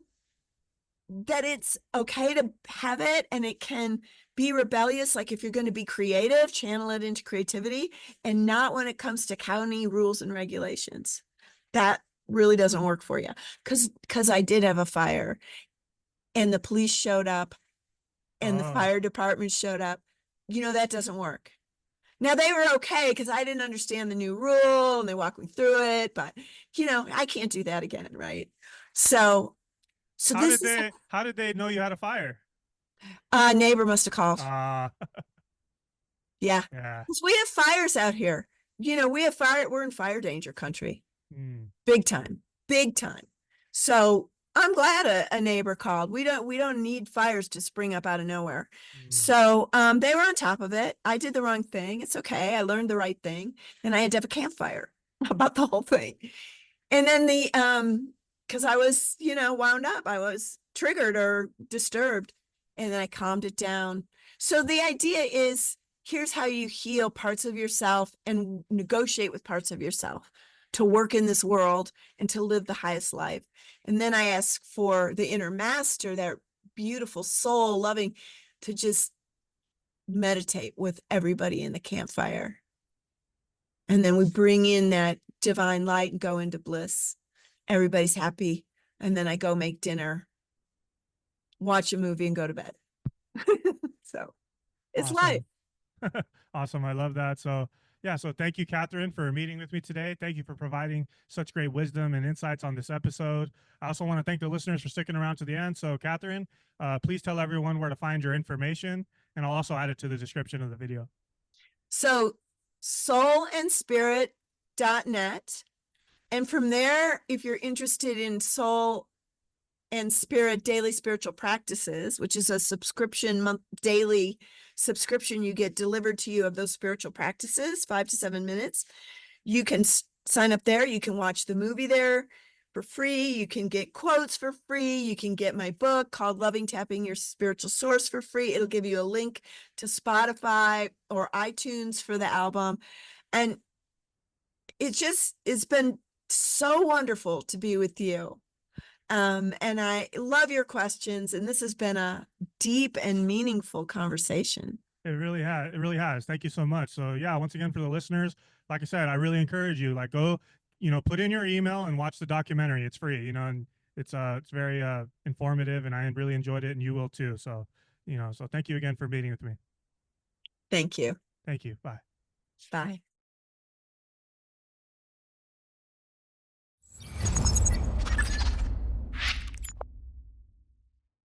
that it's okay to have it, and it can be rebellious. Like if you're going to be creative, channel it into creativity, and not when it comes to county rules and regulations. That really doesn't work for you. Because I did have a fire and the police showed up and the Oh, fire department showed up. That doesn't work. Now they were okay because I didn't understand the new rule and they walked me through it, but I can't do that again, right? So how this did is they know you had a fire? a neighbor must have called. Uh, Yeah. yeah. Because we have fires out here. We have fire. We're in fire danger country. Mm, Big time. Big time. So I'm glad a neighbor called. We don't need fires to spring up out of nowhere. mm. So they were on top of it. I did the wrong thing. It's okay. I learned the right thing. And I had to have a campfire about the whole thing. And then because I was, wound up, I was triggered or disturbed, and then I calmed it down. So the idea is, here's how you heal parts of yourself and negotiate with parts of yourself to work in this world and to live the highest life. And then I ask for the inner master, that beautiful soul loving, to just meditate with everybody in the campfire. And then we bring in that divine light and go into bliss. Everybody's happy. And then I go make dinner, watch a movie, and go to bed. So it's life. Awesome. Awesome. I love that. So, yeah. So, thank you, Catherine, for meeting with me today. Thank you for providing such great wisdom and insights on this episode. I also want to thank the listeners for sticking around to the end. So, Catherine, please tell everyone where to find your information, and I'll also add it to the description of the video. So soulandspirit.net. And from there, if you're interested in soul and spirit daily spiritual practices, which is a daily subscription you get delivered to you of those spiritual practices, 5 to 7 minutes, you can sign up there. You can watch the movie there for free. You can get quotes for free. You can get my book called Loving Tapping Your Spiritual Source for free. It'll give you a link to Spotify or iTunes for the album. And it's been so wonderful to be with you. And I love your questions, and this has been a deep and meaningful conversation. It really has. It really has. Thank you so much. So, yeah, once again, for the listeners, like I said, I really encourage you, like, go, put in your email and watch the documentary. It's free, and it's very informative, and I really enjoyed it, and you will too. So, so thank you again for meeting with me. Thank you. Thank you. Bye. Bye.